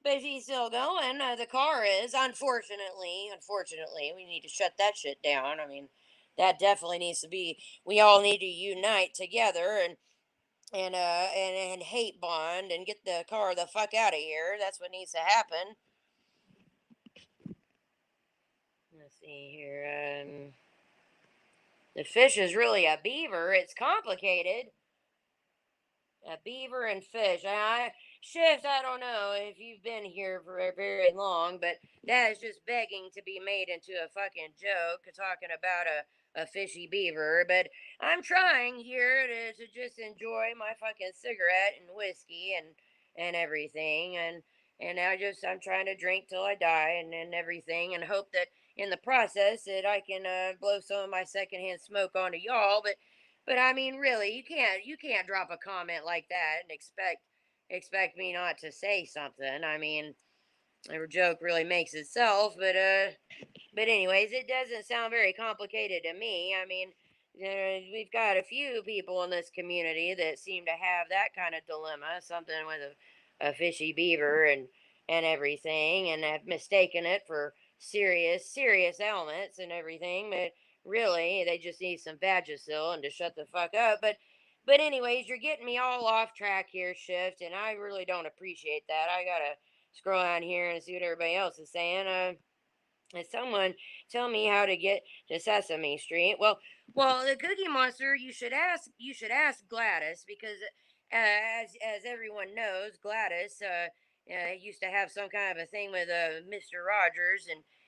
But she's still going. The car is. Unfortunately, we need to shut that shit down. I mean, that definitely needs to be. We all need to unite together and hate bond and get the car the fuck out of here. That's what needs to happen. Let's see here. The fish is really a beaver. It's complicated. A beaver and fish. Shift, I don't know if you've been here for very long, but that is just begging to be made into a fucking joke, talking about a fishy beaver. But I'm trying here to just enjoy my fucking cigarette and whiskey and everything. And I'm trying to drink till I die and everything and hope that in the process that I can blow some of my secondhand smoke onto y'all. But I mean, really, you can't drop a comment like that and expect me not to say something. I mean, every joke really makes itself, but anyways, it doesn't sound very complicated to me. I mean, we've got a few people in this community that seem to have that kind of dilemma, something with a fishy beaver and everything, and have mistaken it for serious ailments and everything. But really, they just need some Vagisil and to shut the fuck up. But anyways, you're getting me all off track here, Shift, and I really don't appreciate that. I gotta scroll down here and see what everybody else is saying. And someone tell me how to get to Sesame Street. Well, the Cookie Monster, you should ask Gladys because, as everyone knows, Gladys used to have some kind of a thing with Mr. Rogers,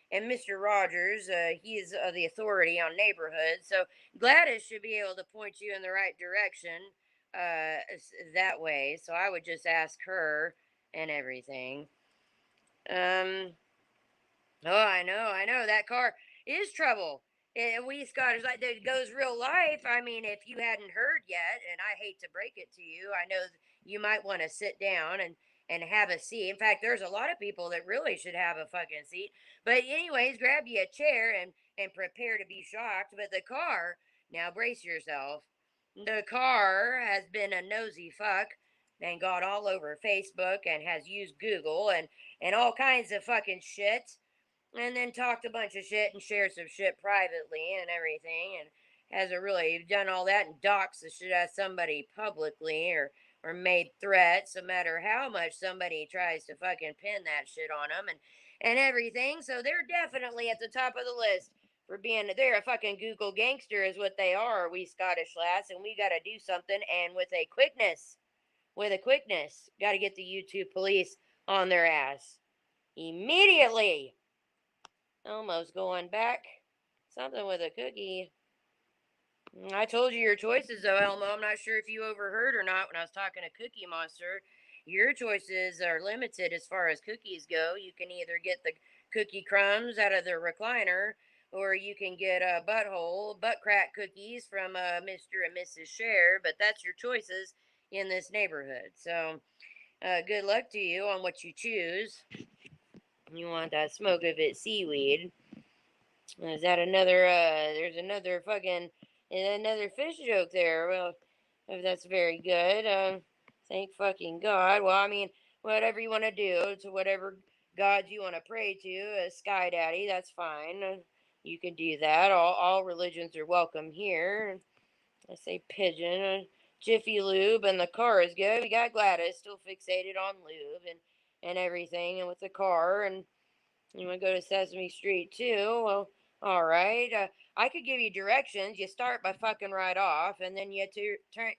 and Mr. Rogers, he's the authority on neighborhoods. So Gladys should be able to point you in the right direction that way. So I would just ask her and everything. Um, oh, I know. That car is trouble. We Scottish like that goes real life. I mean, if you hadn't heard yet, and I hate to break it to you, I know you might want to sit down and have a seat. In fact, there's a lot of people that really should have a fucking seat. But anyways, grab you a chair and prepare to be shocked. But the car, now brace yourself. The car has been a nosy fuck and got all over Facebook and has used Google and all kinds of fucking shit and then talked a bunch of shit and shared some shit privately and everything and hasn't really done all that and doxed the shit out of somebody publicly or made threats no matter how much somebody tries to fucking pin that shit on them and everything. So they're definitely at the top of the list for being they're a fucking Google gangster is what they are, we Scottish lass, and we gotta do something and with a quickness, gotta get the YouTube police on their ass immediately. Almost going back. Something with a cookie. I told you your choices, though, Elmo. I'm not sure if you overheard or not when I was talking to Cookie Monster. Your choices are limited as far as cookies go. You can either get the cookie crumbs out of the recliner, or you can get a butt crack cookies from Mr. and Mrs. Share. But that's your choices in this neighborhood. So, good luck to you on what you choose. You want that smoke of it seaweed. Is that another? There's another fucking another fish joke there. Well, if that's very good. Thank fucking God. Well, I mean, whatever you want to do to whatever gods you want to pray to, Sky Daddy, that's fine. You can do that. All religions are welcome here. I say pigeon. Jiffy Lube and the car is good. We got Gladys still fixated on lube and everything, and with the car and you want to go to Sesame Street too? Well, all right. I could give you directions. You start by fucking right off, and then you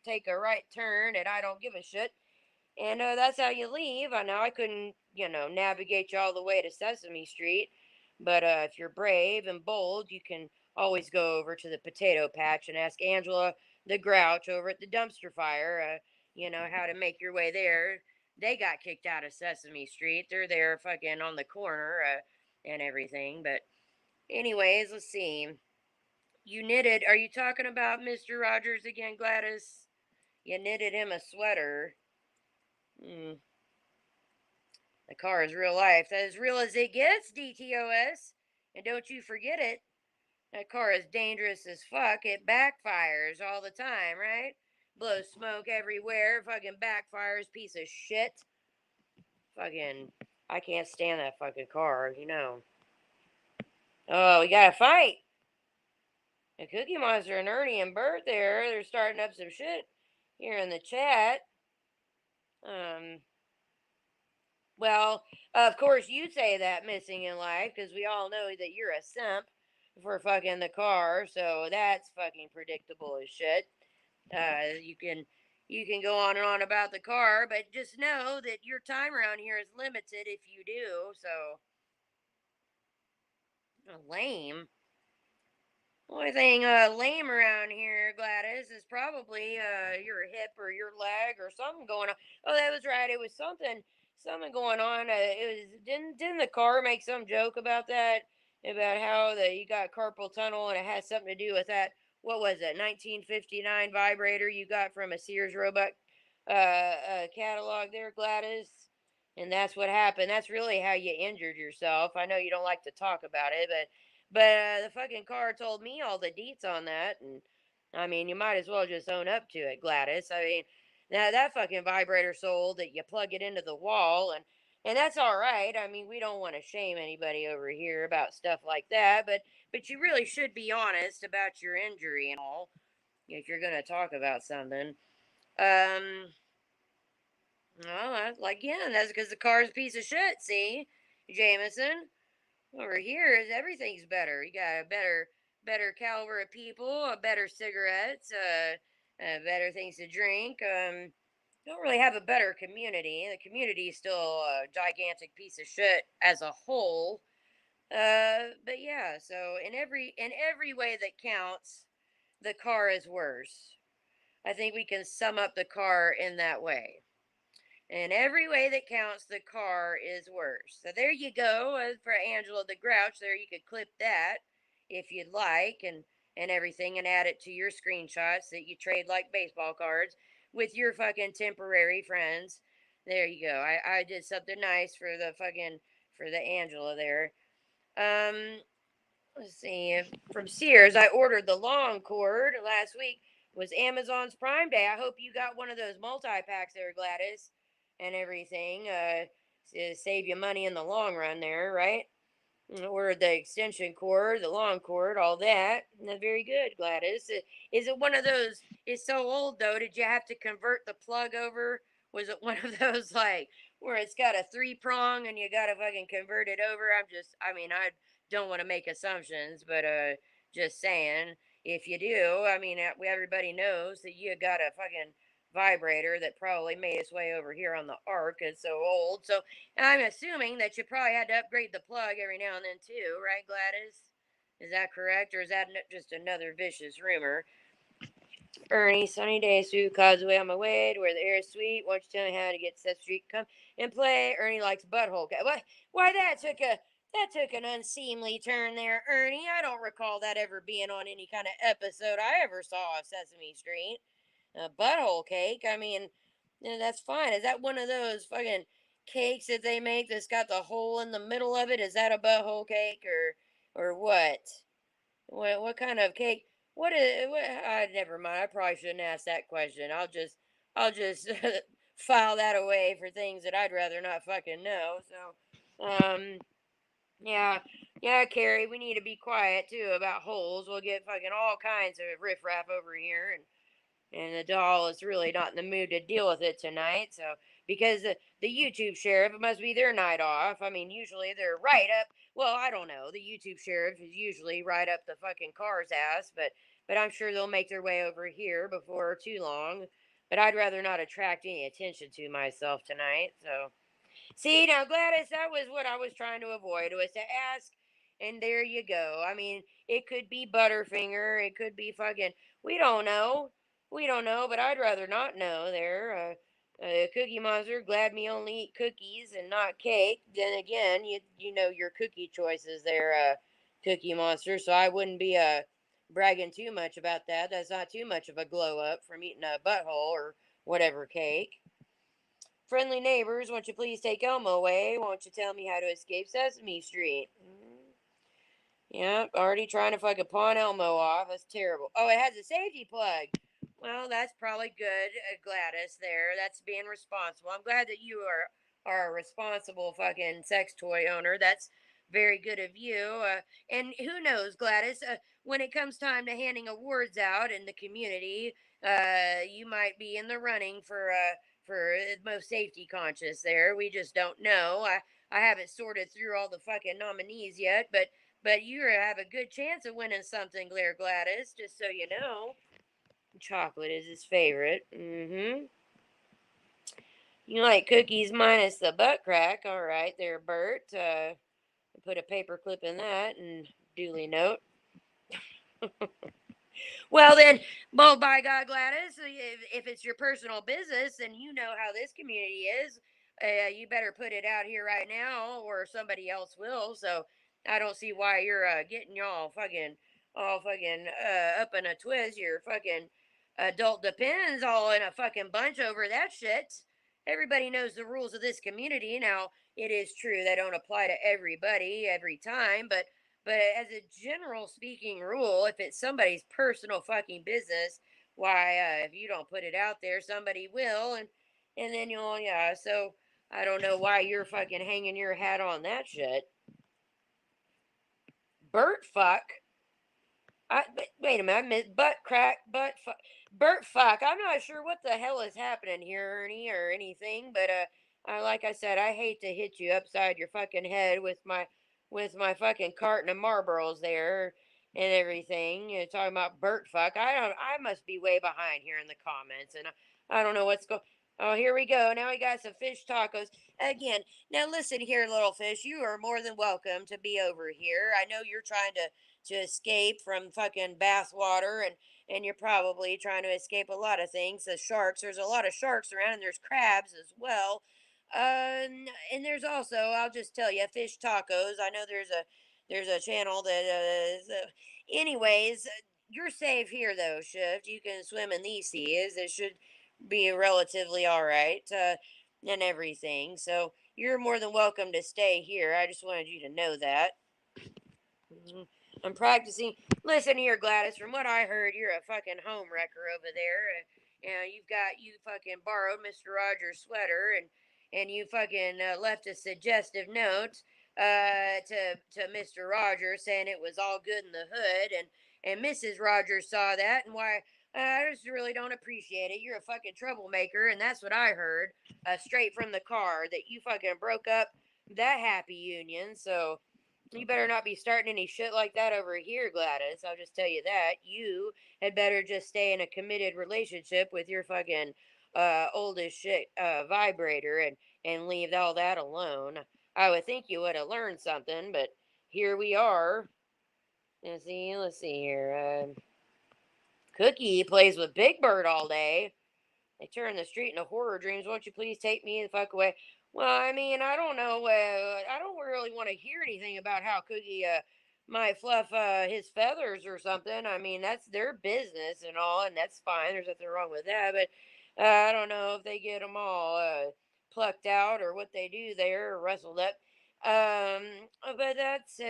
take a right turn, and I don't give a shit. And that's how you leave. I know I couldn't, navigate you all the way to Sesame Street, but if you're brave and bold, you can always go over to the potato patch and ask Angela the Grouch over at the dumpster fire, how to make your way there. They got kicked out of Sesame Street. They're there fucking on the corner and everything. But, anyways, let's see. You knitted, are you talking about Mr. Rogers again, Gladys? You knitted him a sweater. Hmm. The car is real life. That as real as it gets, DTOS. And don't you forget it. That car is dangerous as fuck. It backfires all the time, right? Blows smoke everywhere. Fucking backfires, piece of shit. Fucking, I can't stand that fucking car. Oh, we got to fight. The Cookie Monster and Ernie and Bert there, they're starting up some shit here in the chat. Um, Well, of course, you say that missing in life because we all know that you're a simp for fucking the car, so that's fucking predictable as shit. You can go on and on about the car, but just know that your time around here is limited if you do. So lame. Only thing lame around here, Gladys, is probably your hip or your leg or something going on. Oh, that was right. It was something going on. It was didn't the car make some joke about that about how you got carpal tunnel and it has something to do with that. What was it? 1959 vibrator you got from a Sears Roebuck catalog there, Gladys. And that's what happened. That's really how you injured yourself. I know you don't like to talk about it, but the fucking car told me all the deets on that, and I mean, you might as well just own up to it, Gladys. I mean, now that fucking vibrator sold that you plug it into the wall, and that's all right. I mean, we don't want to shame anybody over here about stuff like that, but you really should be honest about your injury and all if you're gonna talk about something. Um, well, like yeah, that's because the car's a piece of shit. See, Jameson. Over here is everything's better. You got a better caliber of people, better cigarettes, better things to drink. Don't really have a better community. The community is still a gigantic piece of shit as a whole. But yeah, so in every way that counts, the car is worse. I think we can sum up the car in that way. And every way that counts, the car is worse. So there you go. For Angela the Grouch, there you could clip that if you'd like, and everything, and add it to your screenshots that you trade like baseball cards with your fucking temporary friends. There you go. I did something nice for the fucking for the Angela there. Um, let's see. From Sears, I ordered the long cord last week. Was Amazon's Prime Day. I hope you got one of those multi packs there, Gladys, and everything. To save you money in the long run there, right? And ordered the extension cord, the long cord, all that. Very good, Gladys. Is it one of those? It's so old though. Did you have to convert the plug over? Was it one of those like where it's got a three prong and you gotta fucking convert it over? I mean, I don't want to make assumptions, but just saying. If you do, I mean, everybody knows that you got a fucking vibrator that probably made its way over here on the arc. It's so old. So I'm assuming that you probably had to upgrade the plug every now and then too, right, Gladys? Is that correct, or is that just another vicious rumor? Ernie, sunny day, through causeway on my way to where the air is sweet. Won't you tell me how to get Seth Street to come and play? Ernie likes butthole. What? Why that took an unseemly turn there, Ernie. I don't recall that ever being on any kind of episode I ever saw of Sesame Street. Butthole cake. I mean, that's fine. Is that one of those fucking cakes that they make that's got the hole in the middle of it? Is that a butthole cake or what? What kind of cake? What is? What? Never mind. I probably shouldn't ask that question. I'll just file that away for things that I'd rather not fucking know. So, yeah, yeah, Carrie, we need to be quiet too about holes. We'll get fucking all kinds of riffraff over here, and the doll is really not in the mood to deal with it tonight. So, because the YouTube sheriff, it must be their night off. I mean, usually they're right up. Well, I don't know. The YouTube sheriff is usually right up the fucking car's ass, but I'm sure they'll make their way over here before too long. But I'd rather not attract any attention to myself tonight. So, see, now, Gladys, that was what I was trying to avoid, was to ask, and there you go. I mean, it could be Butterfinger, it could be fucking, we don't know. We don't know, but I'd rather not know there. Cookie Monster, glad me only eat cookies and not cake. Then again, you know your cookie choices there, Cookie Monster, so I wouldn't be bragging too much about that. That's not too much of a glow up from eating a butthole or whatever cake. Friendly neighbors, won't you please take Elmo away? Won't you tell me how to escape Sesame Street? Yep, already trying to fucking pawn Elmo off. That's terrible. Oh, it has a safety plug. Well, that's probably good, Gladys. There, that's being responsible. I'm glad that you are a responsible fucking sex toy owner. That's very good of you. And who knows, Gladys? When it comes time to handing awards out in the community, you might be in the running for most safety conscious. There, we just don't know. I haven't sorted through all the fucking nominees yet, but you have a good chance of winning something, Claire Gladys, just so you know. Chocolate is his favorite. Mm-hmm. You like cookies minus the butt crack. All right, there, Bert. Put a paper clip in that and duly note. Well, then, well, by God, Gladys, if it's your personal business and you know how this community is, you better put it out here right now, or somebody else will. So I don't see why you're getting all fucking up in a twist. Your fucking adult depends all in a fucking bunch over that shit. Everybody knows the rules of this community. Now, it is true they don't apply to everybody every time, but as a general speaking rule, if it's somebody's personal fucking business, why, if you don't put it out there, somebody will, and then you'll, yeah. So I don't know why you're fucking hanging your hat on that shit. Burt fuck. Wait a minute, I missed butt crack, butt fuck, Burt fuck. I'm not sure what the hell is happening here, Ernie, or anything, but like I said, I hate to hit you upside your fucking head with my fucking carton of Marlboros there and everything. You know, talking about Burt fuck. I must be way behind here in the comments, and I don't know what's going. Oh, here we go. Now we got some fish tacos again. Now listen here, little fish. You are more than welcome to be over here. I know you're trying to escape from fucking bathwater, and you're probably trying to escape a lot of things. The sharks, there's a lot of sharks around, and there's crabs as well. And there's also, I'll just tell you, fish tacos. I know there's a channel that anyways, you're safe here though, Shift. You can swim in these seas. It should be relatively all right, and everything. So you're more than welcome to stay here. I just wanted you to know that. Mhm. I'm practicing. Listen here, Gladys. From what I heard, you're a fucking home wrecker over there. You fucking borrowed Mr. Rogers' sweater, and you fucking left a suggestive note to Mr. Rogers saying it was all good in the hood, and Mrs. Rogers saw that, and why I just really don't appreciate it. You're a fucking troublemaker, and that's what I heard straight from the car, that you fucking broke up that happy union. So you better not be starting any shit like that over here, Gladys. I'll just tell you that. You had better just stay in a committed relationship with your fucking old as shit vibrator, and leave all that alone. I would think you would have learned something, but here we are. Let's see here. Cookie plays with Big Bird all day. They turn the street into horror dreams. Won't you please take me the fuck away? Well, I mean, I don't know. I don't really want to hear anything about how Cookie might fluff his feathers or something. I mean, that's their business and all, and that's fine. There's nothing wrong with that. But I don't know if they get them all plucked out or what they do there or rustled up. But that's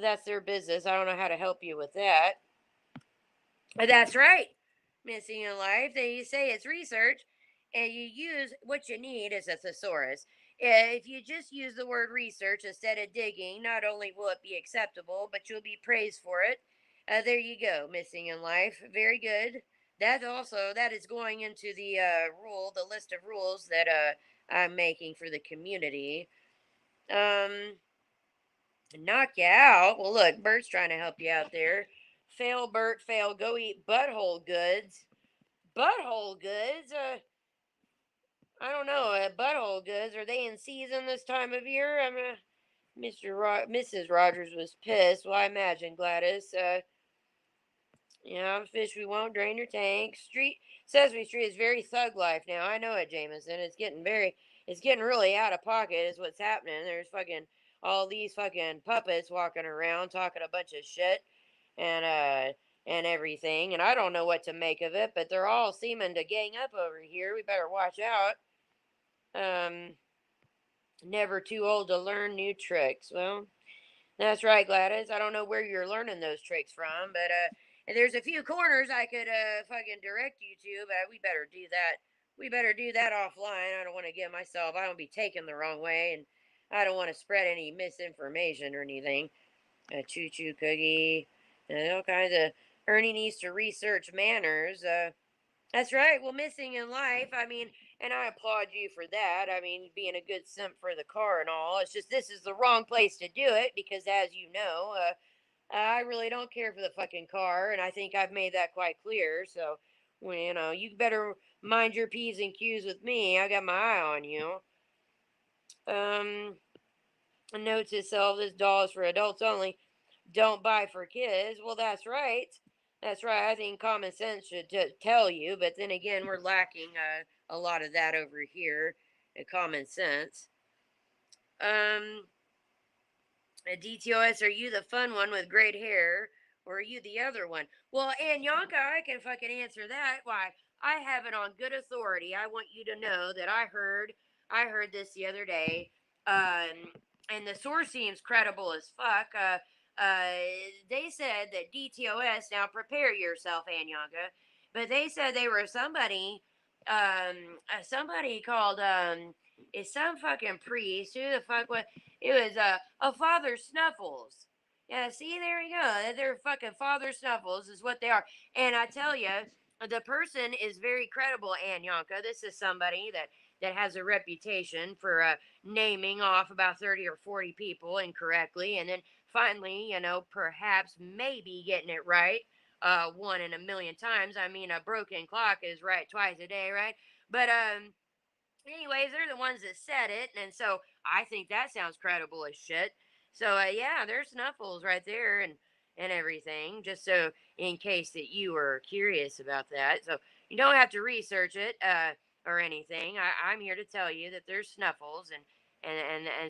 that's their business. I don't know how to help you with that. That's right. Missing in life. They say it's research, and you use what you need as a thesaurus. If you just use the word research instead of digging, not only will it be acceptable, but you'll be praised for it. There you go. Missing in life. Very good. That is going into the the list of rules that I'm making for the community. Um, Knock you out. Well, look, Bert's trying to help you out there. Fail, Bert, fail. Go eat butthole goods. Butthole goods? I don't know. Butthole goods. Are they in season this time of year? Mrs. Rogers was pissed. Well, I imagine, Gladys. Fish we won't drain your tank. Sesame Street is very thug life now. I know it, Jameson. It's getting really out of pocket. Is what's happening. There's fucking all these fucking puppets walking around talking a bunch of shit, and everything. And I don't know what to make of it, but they're all seeming to gang up over here. We better watch out. Um, Never too old to learn new tricks. Well, that's right, Gladys. I don't know where you're learning those tricks from, but there's a few corners I could fucking direct you to, but we better do that. We better do that offline. I don't want to get myself. I don't be taken the wrong way, and I don't want to spread any misinformation or anything. Choo choo cookie, all kinds of. Ernie needs to research manners. That's right. Well, missing in life. I mean, and I applaud you for that. I mean, being a good simp for the car and all. It's just this is the wrong place to do it because, as you know, I really don't care for the fucking car, and I think I've made that quite clear. So, well, you better mind your p's and q's with me. I got my eye on you. Um, Note to self: this doll is for adults only. Don't buy for kids. Well, that's right. That's right. I think common sense should tell you, but then again, we're lacking a lot of that over here. Common sense. Um, DTOS, are you the fun one with great hair, or are you the other one? Well, and Yonka, I can fucking answer that. Why? I have it on good authority. I want you to know that I heard this the other day, and the source seems credible as fuck. Uh, they said that DTOS. Now prepare yourself, Anyanga. But they said they were somebody called is some fucking priest. Who the fuck was? It was a Father Snuffles. Yeah, see, there you go. They're fucking Father Snuffles is what they are. And I tell you, the person is very credible, Ann Yonka. This is somebody that has a reputation for naming off about 30 or 40 people incorrectly, and then finally, perhaps maybe getting it right one in a million times. I mean, a broken clock is right twice a day, right? But anyways, they're the ones that said it, and so I think that sounds credible as shit. So yeah, there's Snuffles right there and everything. Just so in case that you were curious about that, so you don't have to research it or anything. I'm here to tell you that there's Snuffles and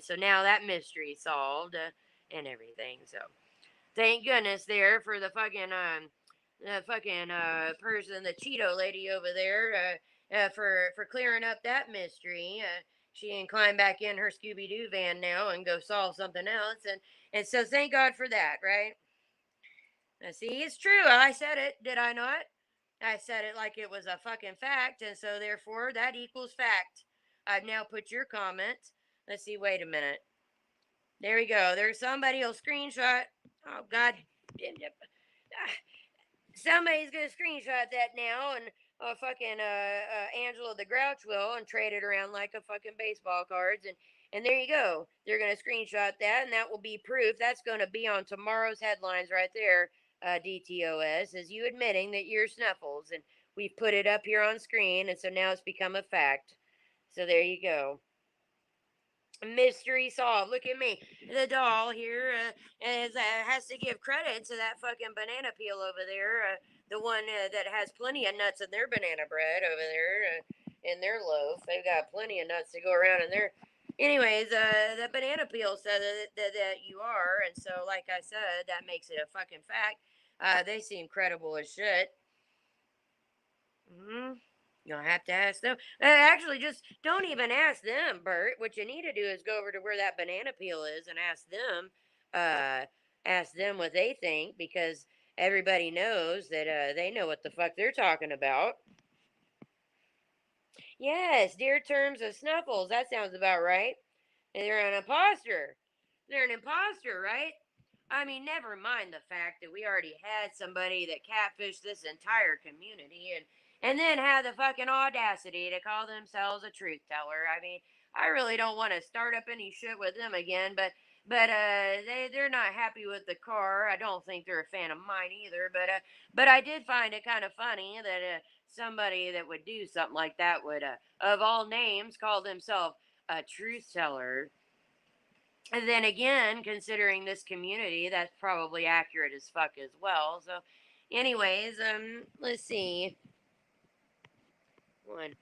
so now that mystery is solved and everything. So thank goodness there for the fucking person, the Cheeto lady over there, for clearing up that mystery. She can climb back in her Scooby Doo van now and go solve something else, and so thank God for that, right? Now, see, it's true. I said it, did I not? I said it like it was a fucking fact, and so therefore that equals fact. I've now put your comment. Let's see. Wait a minute. There we go. There's somebody will screenshot. Oh God. Somebody's gonna screenshot that now and fucking Angela the Grouch will and trade it around like a fucking baseball cards and there you go. They're gonna screenshot that and that will be proof. That's gonna be on tomorrow's headlines right there. DTOS is you admitting that you're Snuffles and we've put it up here on screen and so now it's become a fact. So there you go. Mystery solved. Look at me. The doll here has to give credit to that fucking banana peel over there. The one that has plenty of nuts in their banana bread over there in their loaf. They've got plenty of nuts to go around in there. Anyways, the banana peel said that you are. And so, like I said, that makes it a fucking fact. They seem credible as shit. Hmm. You'll have to ask them. Actually, just don't even ask them, Bert. What you need to do is go over to where that banana peel is and ask them. Ask them what they think because everybody knows that they know what the fuck they're talking about. Yes, dear terms of Snuffles. That sounds about right. They're an imposter. They're an imposter, right? I mean, never mind the fact that we already had somebody that catfished this entire community and then had the fucking audacity to call themselves a truth teller. I mean, I really don't want to start up any shit with them again, but they're not happy with the car. I don't think they're a fan of mine either, but I did find it kind of funny that somebody that would do something like that would of all names call themselves a truth teller. And then again, considering this community, that's probably accurate as fuck as well. So, anyways, let's see. One.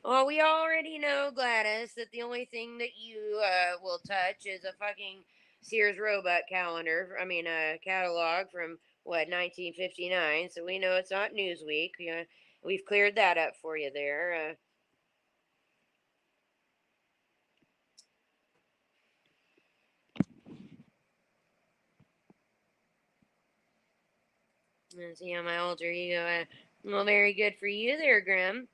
Well, we already know, Gladys, that the only thing that you will touch is a fucking Sears Roebuck calendar. I mean, a catalog from what 1959. So we know it's not Newsweek. We've cleared that up for you there. Let's see how my alter ego. Well, very good for you there, Grim.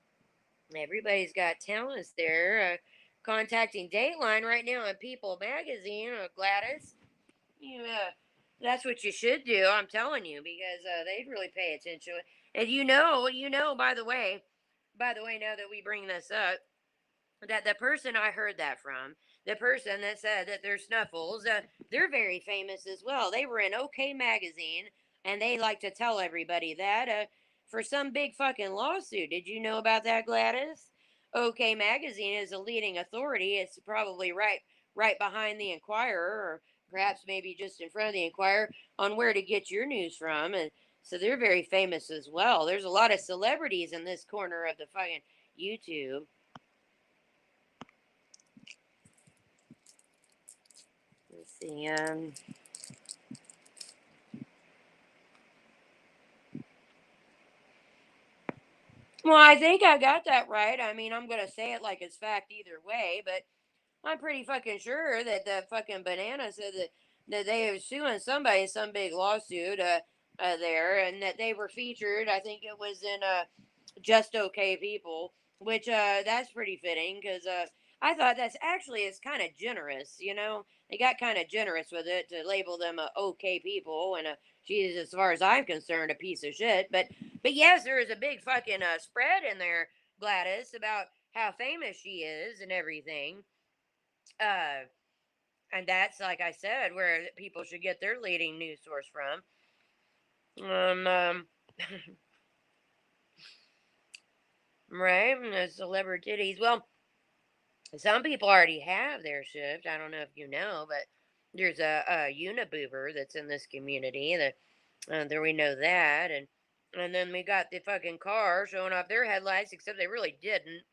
Everybody's got talents there. Contacting Dateline right now on People Magazine. Gladys, that's what you should do. I'm telling you because they'd really pay attention. And by the way, now that we bring this up, that the person I heard that from, the person that said that they're Snuffles, they're very famous as well. They were in OK Magazine, and they like to tell everybody that for some big fucking lawsuit. Did you know about that, Gladys? OK Magazine is a leading authority. It's probably right behind the Inquirer, or perhaps maybe just in front of the Inquirer on where to get your news from, and so they're very famous as well. There's a lot of celebrities in this corner of the fucking YouTube. Let's see. Well, I think I got that right. I mean, I'm gonna say it like it's fact either way, but I'm pretty fucking sure that the fucking banana said that they were suing somebody in some big lawsuit there, and that they were featured. I think it was in Just Okay People, which that's pretty fitting because I thought that's actually is kind of generous. You know, they got kind of generous with it to label them okay people, and she's, as far as I'm concerned, a piece of shit. But yes, there is a big fucking spread in there, Gladys, about how famous she is and everything. Uh, and that's like I said, where people should get their leading news source from. Um, right, the celebrities. Well, some people already have their shift. I don't know if you know, but there's a uniboober that's in this community. That there we know that, and then we got the fucking car showing off their headlights, except they really didn't.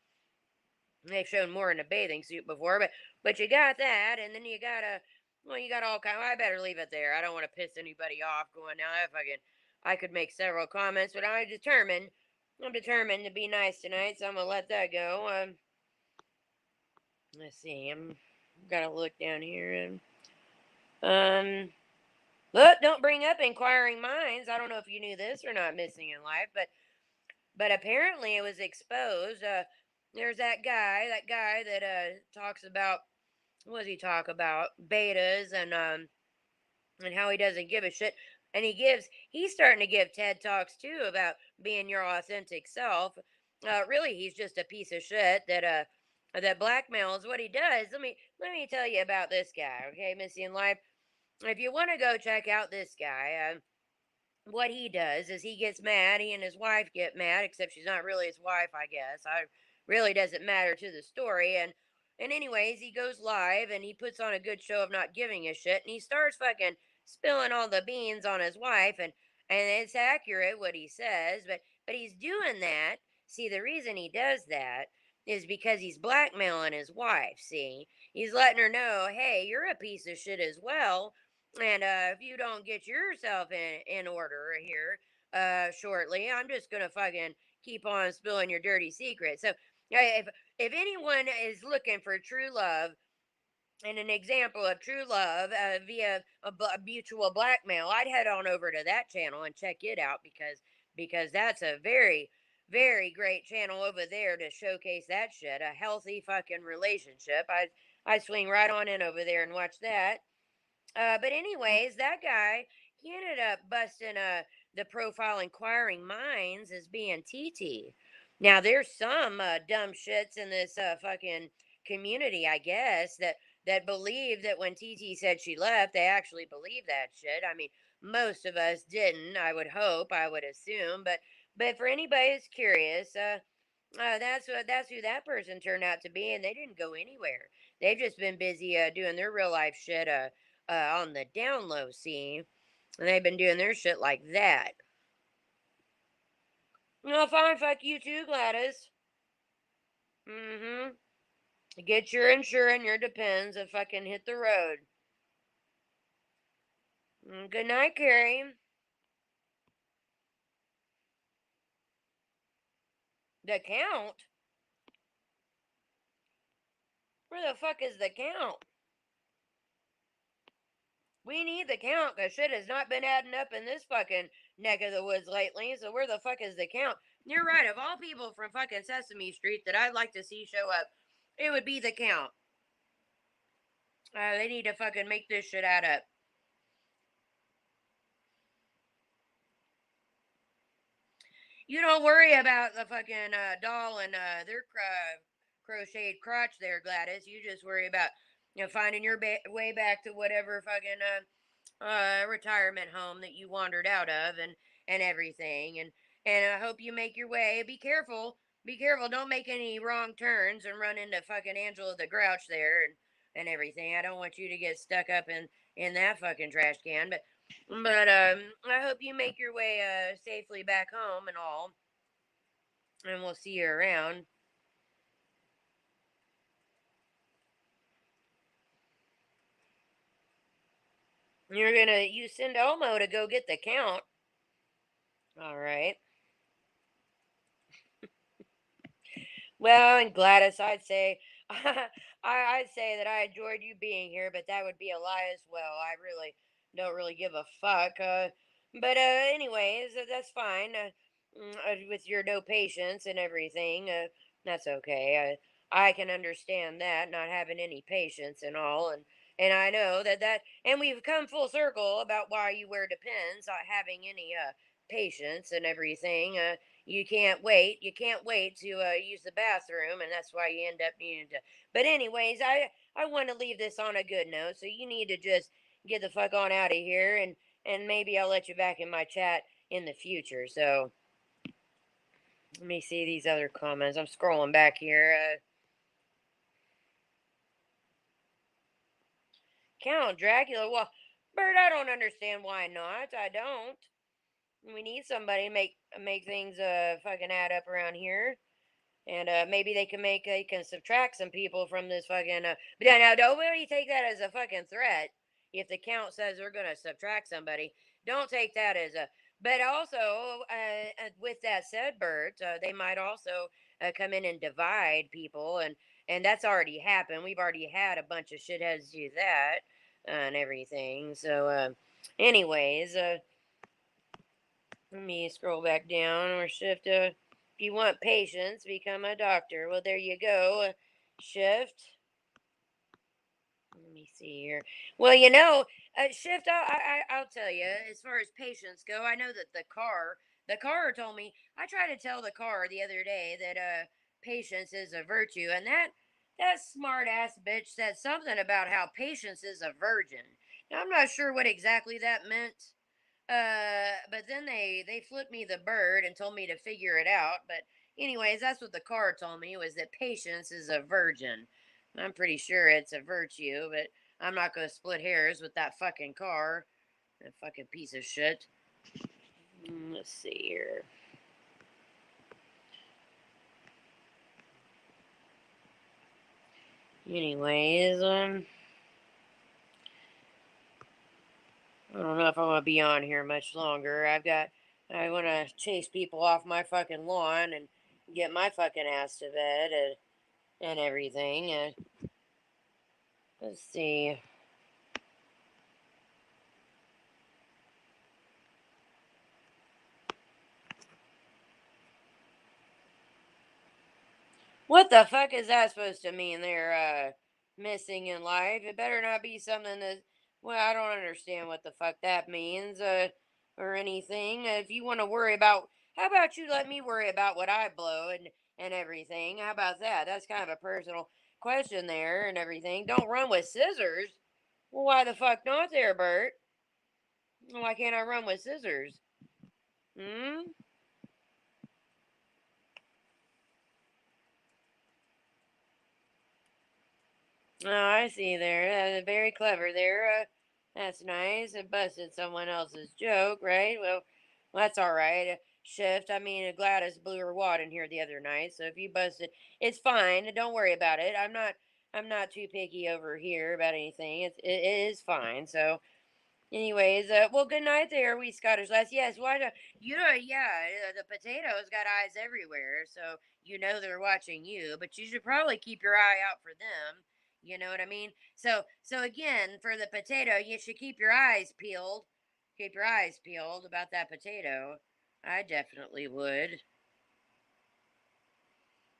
They've shown more in a bathing suit before, but you got that, and then you got a well, you got all kind. Well, I better leave it there. I don't want to piss anybody off. Going now, if I could make several comments, but I'm determined to be nice tonight, so I'm gonna let that go. Let's see. I'm gotta look down here and um. Look, don't bring up inquiring minds. I don't know if you knew this or not, missing in life, but apparently it was exposed. There's that guy that talks about what does he talk about betas and how he doesn't give a shit. And he's starting to give TED talks too about being your authentic self. Really, he's just a piece of shit that blackmails. What he does. Let me tell you about this guy, okay, Missy in life. If you want to go check out this guy, what he does is he gets mad. He and his wife get mad, except she's not really his wife, I guess. I really doesn't matter to the story. And anyways, he goes live and he puts on a good show of not giving a shit, and he starts fucking spilling all the beans on his wife, and it's accurate what he says, but he's doing that. See, the reason he does that is because he's blackmailing his wife. See, he's letting her know, hey, you're a piece of shit as well, and if you don't get yourself in order here shortly, I'm just gonna fucking keep on spilling your dirty secrets. So if anyone is looking for true love and an example of true love via a mutual blackmail, I'd head on over to that channel and check it out because that's a very very great channel over there to showcase that shit. A healthy fucking relationship. I swing right on in over there and watch that. But anyways, that guy, he ended up busting the profile inquiring minds as being TT. Now there's some dumb shits in this fucking community, I guess, that believe that when TT said she left, they actually believe that shit. I mean, most of us didn't. I would hope, I would assume, but for anybody that's curious, that's who that person turned out to be, and they didn't go anywhere. They've just been busy doing their real life shit on the down low scene, and they've been doing their shit like that. No, fine, fuck you too, Gladys. Mm-hmm. Get your insurance, your depends, and fucking hit the road. Good night, Carrie. The count? Where the fuck is the count? We need the count because shit has not been adding up in this fucking neck of the woods lately. So where the fuck is the count? You're right. Of all people from fucking Sesame Street that I'd like to see show up, it would be the count. They need to fucking make this shit add up. You don't worry about the fucking doll and their crocheted crotch there, Gladys. You just worry about finding your way back to whatever fucking retirement home that you wandered out of and everything. And I hope you make your way. Be careful. Be careful. Don't make any wrong turns and run into fucking Angela the Grouch there and everything. I don't want you to get stuck up in that fucking trash can. But I hope you make your way safely back home and all. And we'll see you around. You send Elmo to go get the count. All right. Well, and Gladys, I'd say, I'd say that I enjoyed you being here, but that would be a lie as well. I really don't really give a fuck. But anyways, that's fine. With your no patience and everything, that's okay. I can understand that not having any patience and all, and I know and we've come full circle about why you wear Depends, not having any patience and everything. You can't wait to use the bathroom, and that's why you end up needing to. But anyways, I want to leave this on a good note, so you need to just get the fuck on out of here, and maybe I'll let you back in my chat in the future. So let me see these other comments. I'm scrolling back here. Count Dracula. Well, Bert, I don't understand why not. I don't. We need somebody to make things fucking add up around here. And maybe they can subtract some people from this fucking. But yeah, now don't really take that as a fucking threat. If the count says they're gonna subtract somebody, don't take that as a. But also, with that said, Bert, they might also come in and divide people, and that's already happened. We've already had a bunch of shitheads do that and everything. So, anyways, let me scroll back down or shift. If you want patience, become a doctor. Well, there you go. Shift. Let me see here. Well, shift. I'll tell you. As far as patients go, I know that the car told me. I tried to tell the car the other day that patience is a virtue, and that smart ass bitch said something about how patience is a virgin. Now I'm not sure what exactly that meant. But then they flipped me the bird and told me to figure it out. But anyways, that's what the card told me was that patience is a virgin. I'm pretty sure it's a virtue, but I'm not gonna split hairs with that fucking car. That fucking piece of shit. Let's see here. Anyways, I don't know if I'm gonna be on here much longer. I want to chase people off my fucking lawn and get my fucking ass to bed and everything. Let's see. What the fuck is that supposed to mean? They're missing in life. It better not be something that. Well, I don't understand what the fuck that means. Or anything. If you want to worry about, how about you let me worry about what I blow and everything? How about that? That's kind of a personal question there and everything. Don't run with scissors. Well, why the fuck not, there, Bert? Why can't I run with scissors? Hmm. Oh, I see there. Very clever there. That's nice. It busted someone else's joke, right? Well, that's all right. Shift. I mean, Gladys blew her wad in here the other night, so if you busted, it's fine. Don't worry about it. I'm not too picky over here about anything. It is fine. So, anyways, well, good night there, we Scottish lass. Yes, why do you know? Yeah, the potatoes got eyes everywhere, so you know they're watching you. But you should probably keep your eye out for them. You know what I mean? So again, for the potato, you should keep your eyes peeled. Keep your eyes peeled about that potato. I definitely would.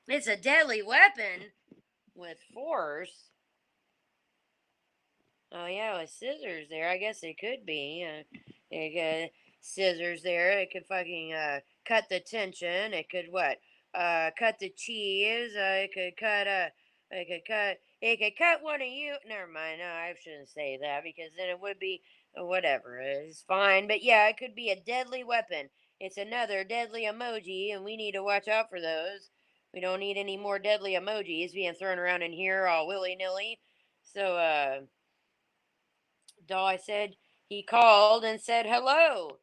It's a deadly weapon with force. Oh yeah, with scissors there. I guess it could be. It could, scissors there. It could fucking cut the tension. It could what? Cut the cheese. It could cut It could cut. It could cut one of you. Never mind. No, I shouldn't say that because then it would be whatever. It's fine. But yeah, it could be a deadly weapon. It's another deadly emoji, and we need to watch out for those. We don't need any more deadly emojis being thrown around in here all willy nilly. So Doll said he called and said hello.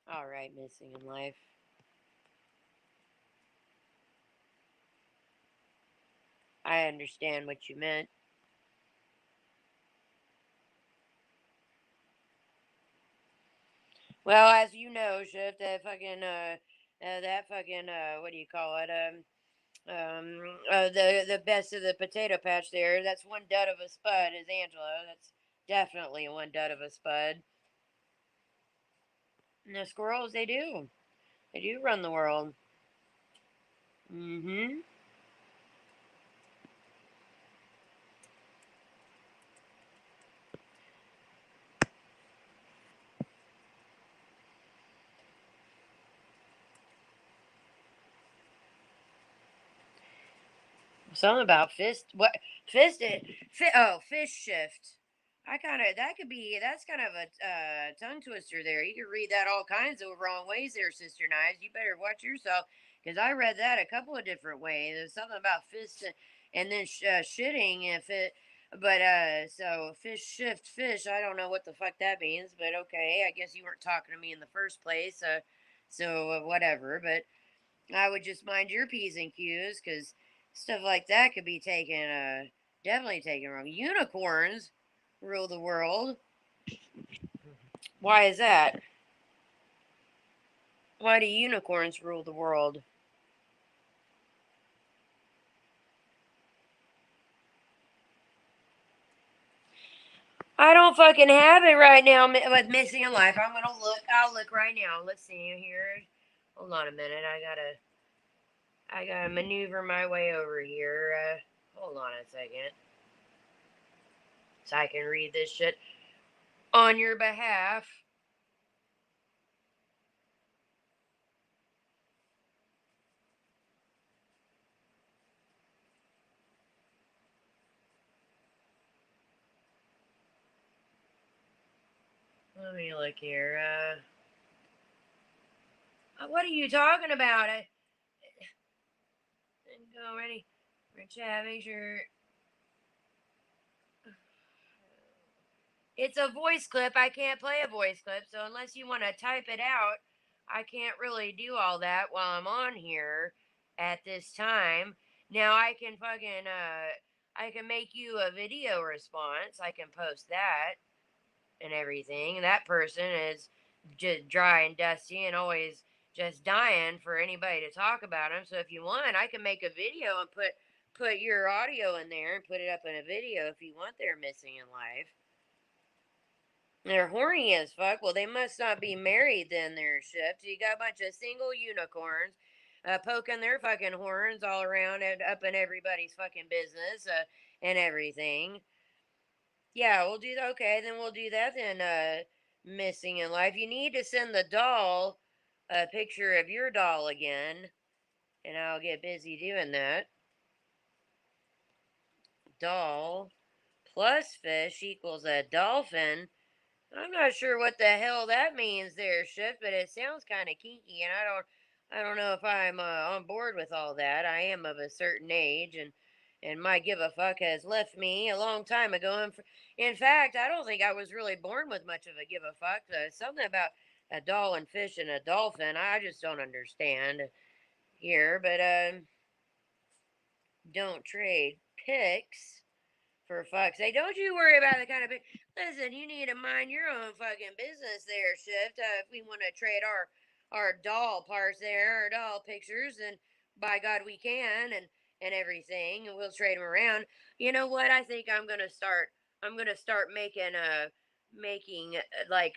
All right, missing in life. I understand what you meant. Well, as you know, Shift, that fucking what do you call it? The best of the potato patch there. That's one dud of a spud, is Angela. That's definitely one dud of a spud. And the squirrels, they do run the world. Mm-hmm. Something about fist. What fisted? Fish shift. I kind of that could be that's kind of a tongue twister there. You could read that all kinds of wrong ways there, Sister Knives. You better watch yourself. Because I read that a couple of different ways. There's something about fish and then shitting if it. But so fish shift fish. I don't know what the fuck that means, but okay. I guess you weren't talking to me in the first place. So whatever. But I would just mind your p's and q's because stuff like that could be taken definitely taken wrong. Unicorns rule the world. Why is that? Why do unicorns rule the world? I don't fucking have it right now with Missing in Life. I'm gonna look. I'll look right now. Let's see here. Hold on a minute. I gotta maneuver my way over here. Hold on a second, so I can read this shit on your behalf. Let me look here. What are you talking about? Go ready. Chat. Make sure it's a voice clip. I can't play a voice clip, so unless you want to type it out, I can't really do all that while I'm on here at this time. Now I can make you a video response. I can post that and everything. That person is just dry and dusty and always just dying for anybody to talk about him. So if you want, I can make a video and put your audio in there and put it up in a video if you want their Missing in Life. They're horny as fuck. Well, they must not be married then, their ships. You got a bunch of single unicorns poking their fucking horns all around and up in everybody's fucking business and everything. Yeah, we'll do that. Okay, then we'll do that then, Missing in Life. You need to send the doll a picture of your doll again, and I'll get busy doing that. Doll plus fish equals a dolphin. I'm not sure what the hell that means there, Shift, but it sounds kind of kinky, and I don't know if I'm on board with all that. I am of a certain age, and my give a fuck has left me a long time ago. And in fact, I don't think I was really born with much of a give a fuck. Something about a doll and fish and a dolphin, I just don't understand here. But don't trade pics. For fuck's sake, don't you worry about the kind of. Listen, you need to mind your own fucking business there, Shift. If we want to trade our doll parts there, our doll pictures, and by God we can, and everything, and we'll trade them around. You know what? I think I'm gonna start. I'm gonna start making like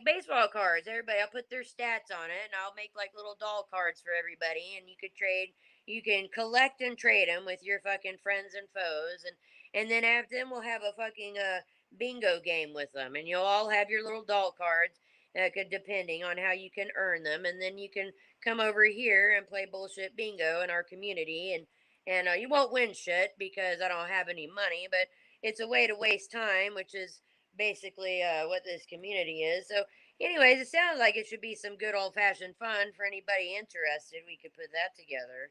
baseball cards. Everybody, I'll put their stats on it, and I'll make like little doll cards for everybody, and you could trade. You can collect and trade them with your fucking friends and foes, and then after them we'll have a fucking bingo game with them, and you'll all have your little doll cards, depending on how you can earn them, and then you can come over here and play bullshit bingo in our community, and you won't win shit because I don't have any money, but it's a way to waste time, which is basically what this community is. So, anyways, it sounds like it should be some good old fashioned fun for anybody interested. We could put that together.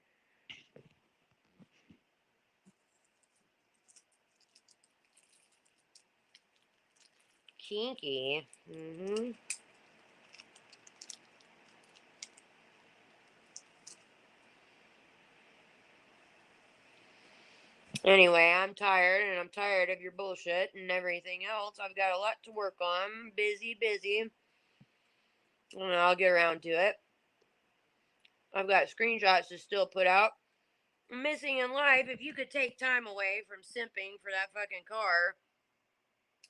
Kinky. Mm-hmm. Anyway, I'm tired and I'm tired of your bullshit and everything else. I've got a lot to work on. Busy, busy. And I'll get around to it. I've got screenshots to still put out. Missing in Life, if you could take time away from simping for that fucking car,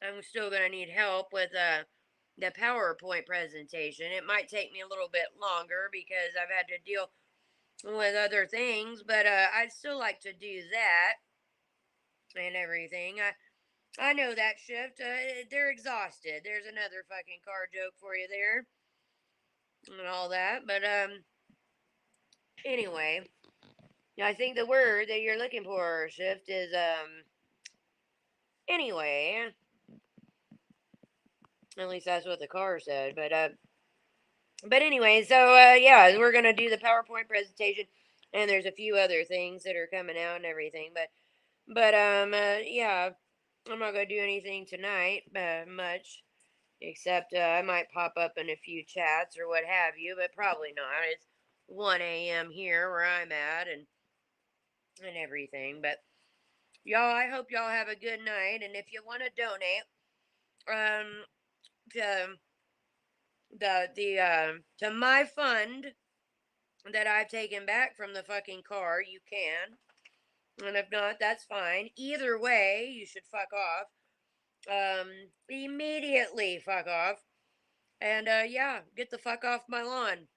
I'm still going to need help with the PowerPoint presentation. It might take me a little bit longer because I've had to deal with other things, but I'd still like to do that and everything. I know that Shift. They're exhausted. There's another fucking car joke for you there, and all that. But anyway, I think the word that you're looking for, Shift, is anyway. At least that's what the car said. But But anyway, so yeah, we're gonna do the PowerPoint presentation, and there's a few other things that are coming out and everything. But yeah, I'm not gonna do anything tonight, much, except I might pop up in a few chats or what have you, but probably not. It's 1 a.m. here where I'm at, and everything. But y'all, I hope y'all have a good night, and if you want to donate, um, to to my fund that I've taken back from the fucking car, you can. And if not, that's fine. Either way, you should fuck off. Immediately fuck off. And yeah, get the fuck off my lawn.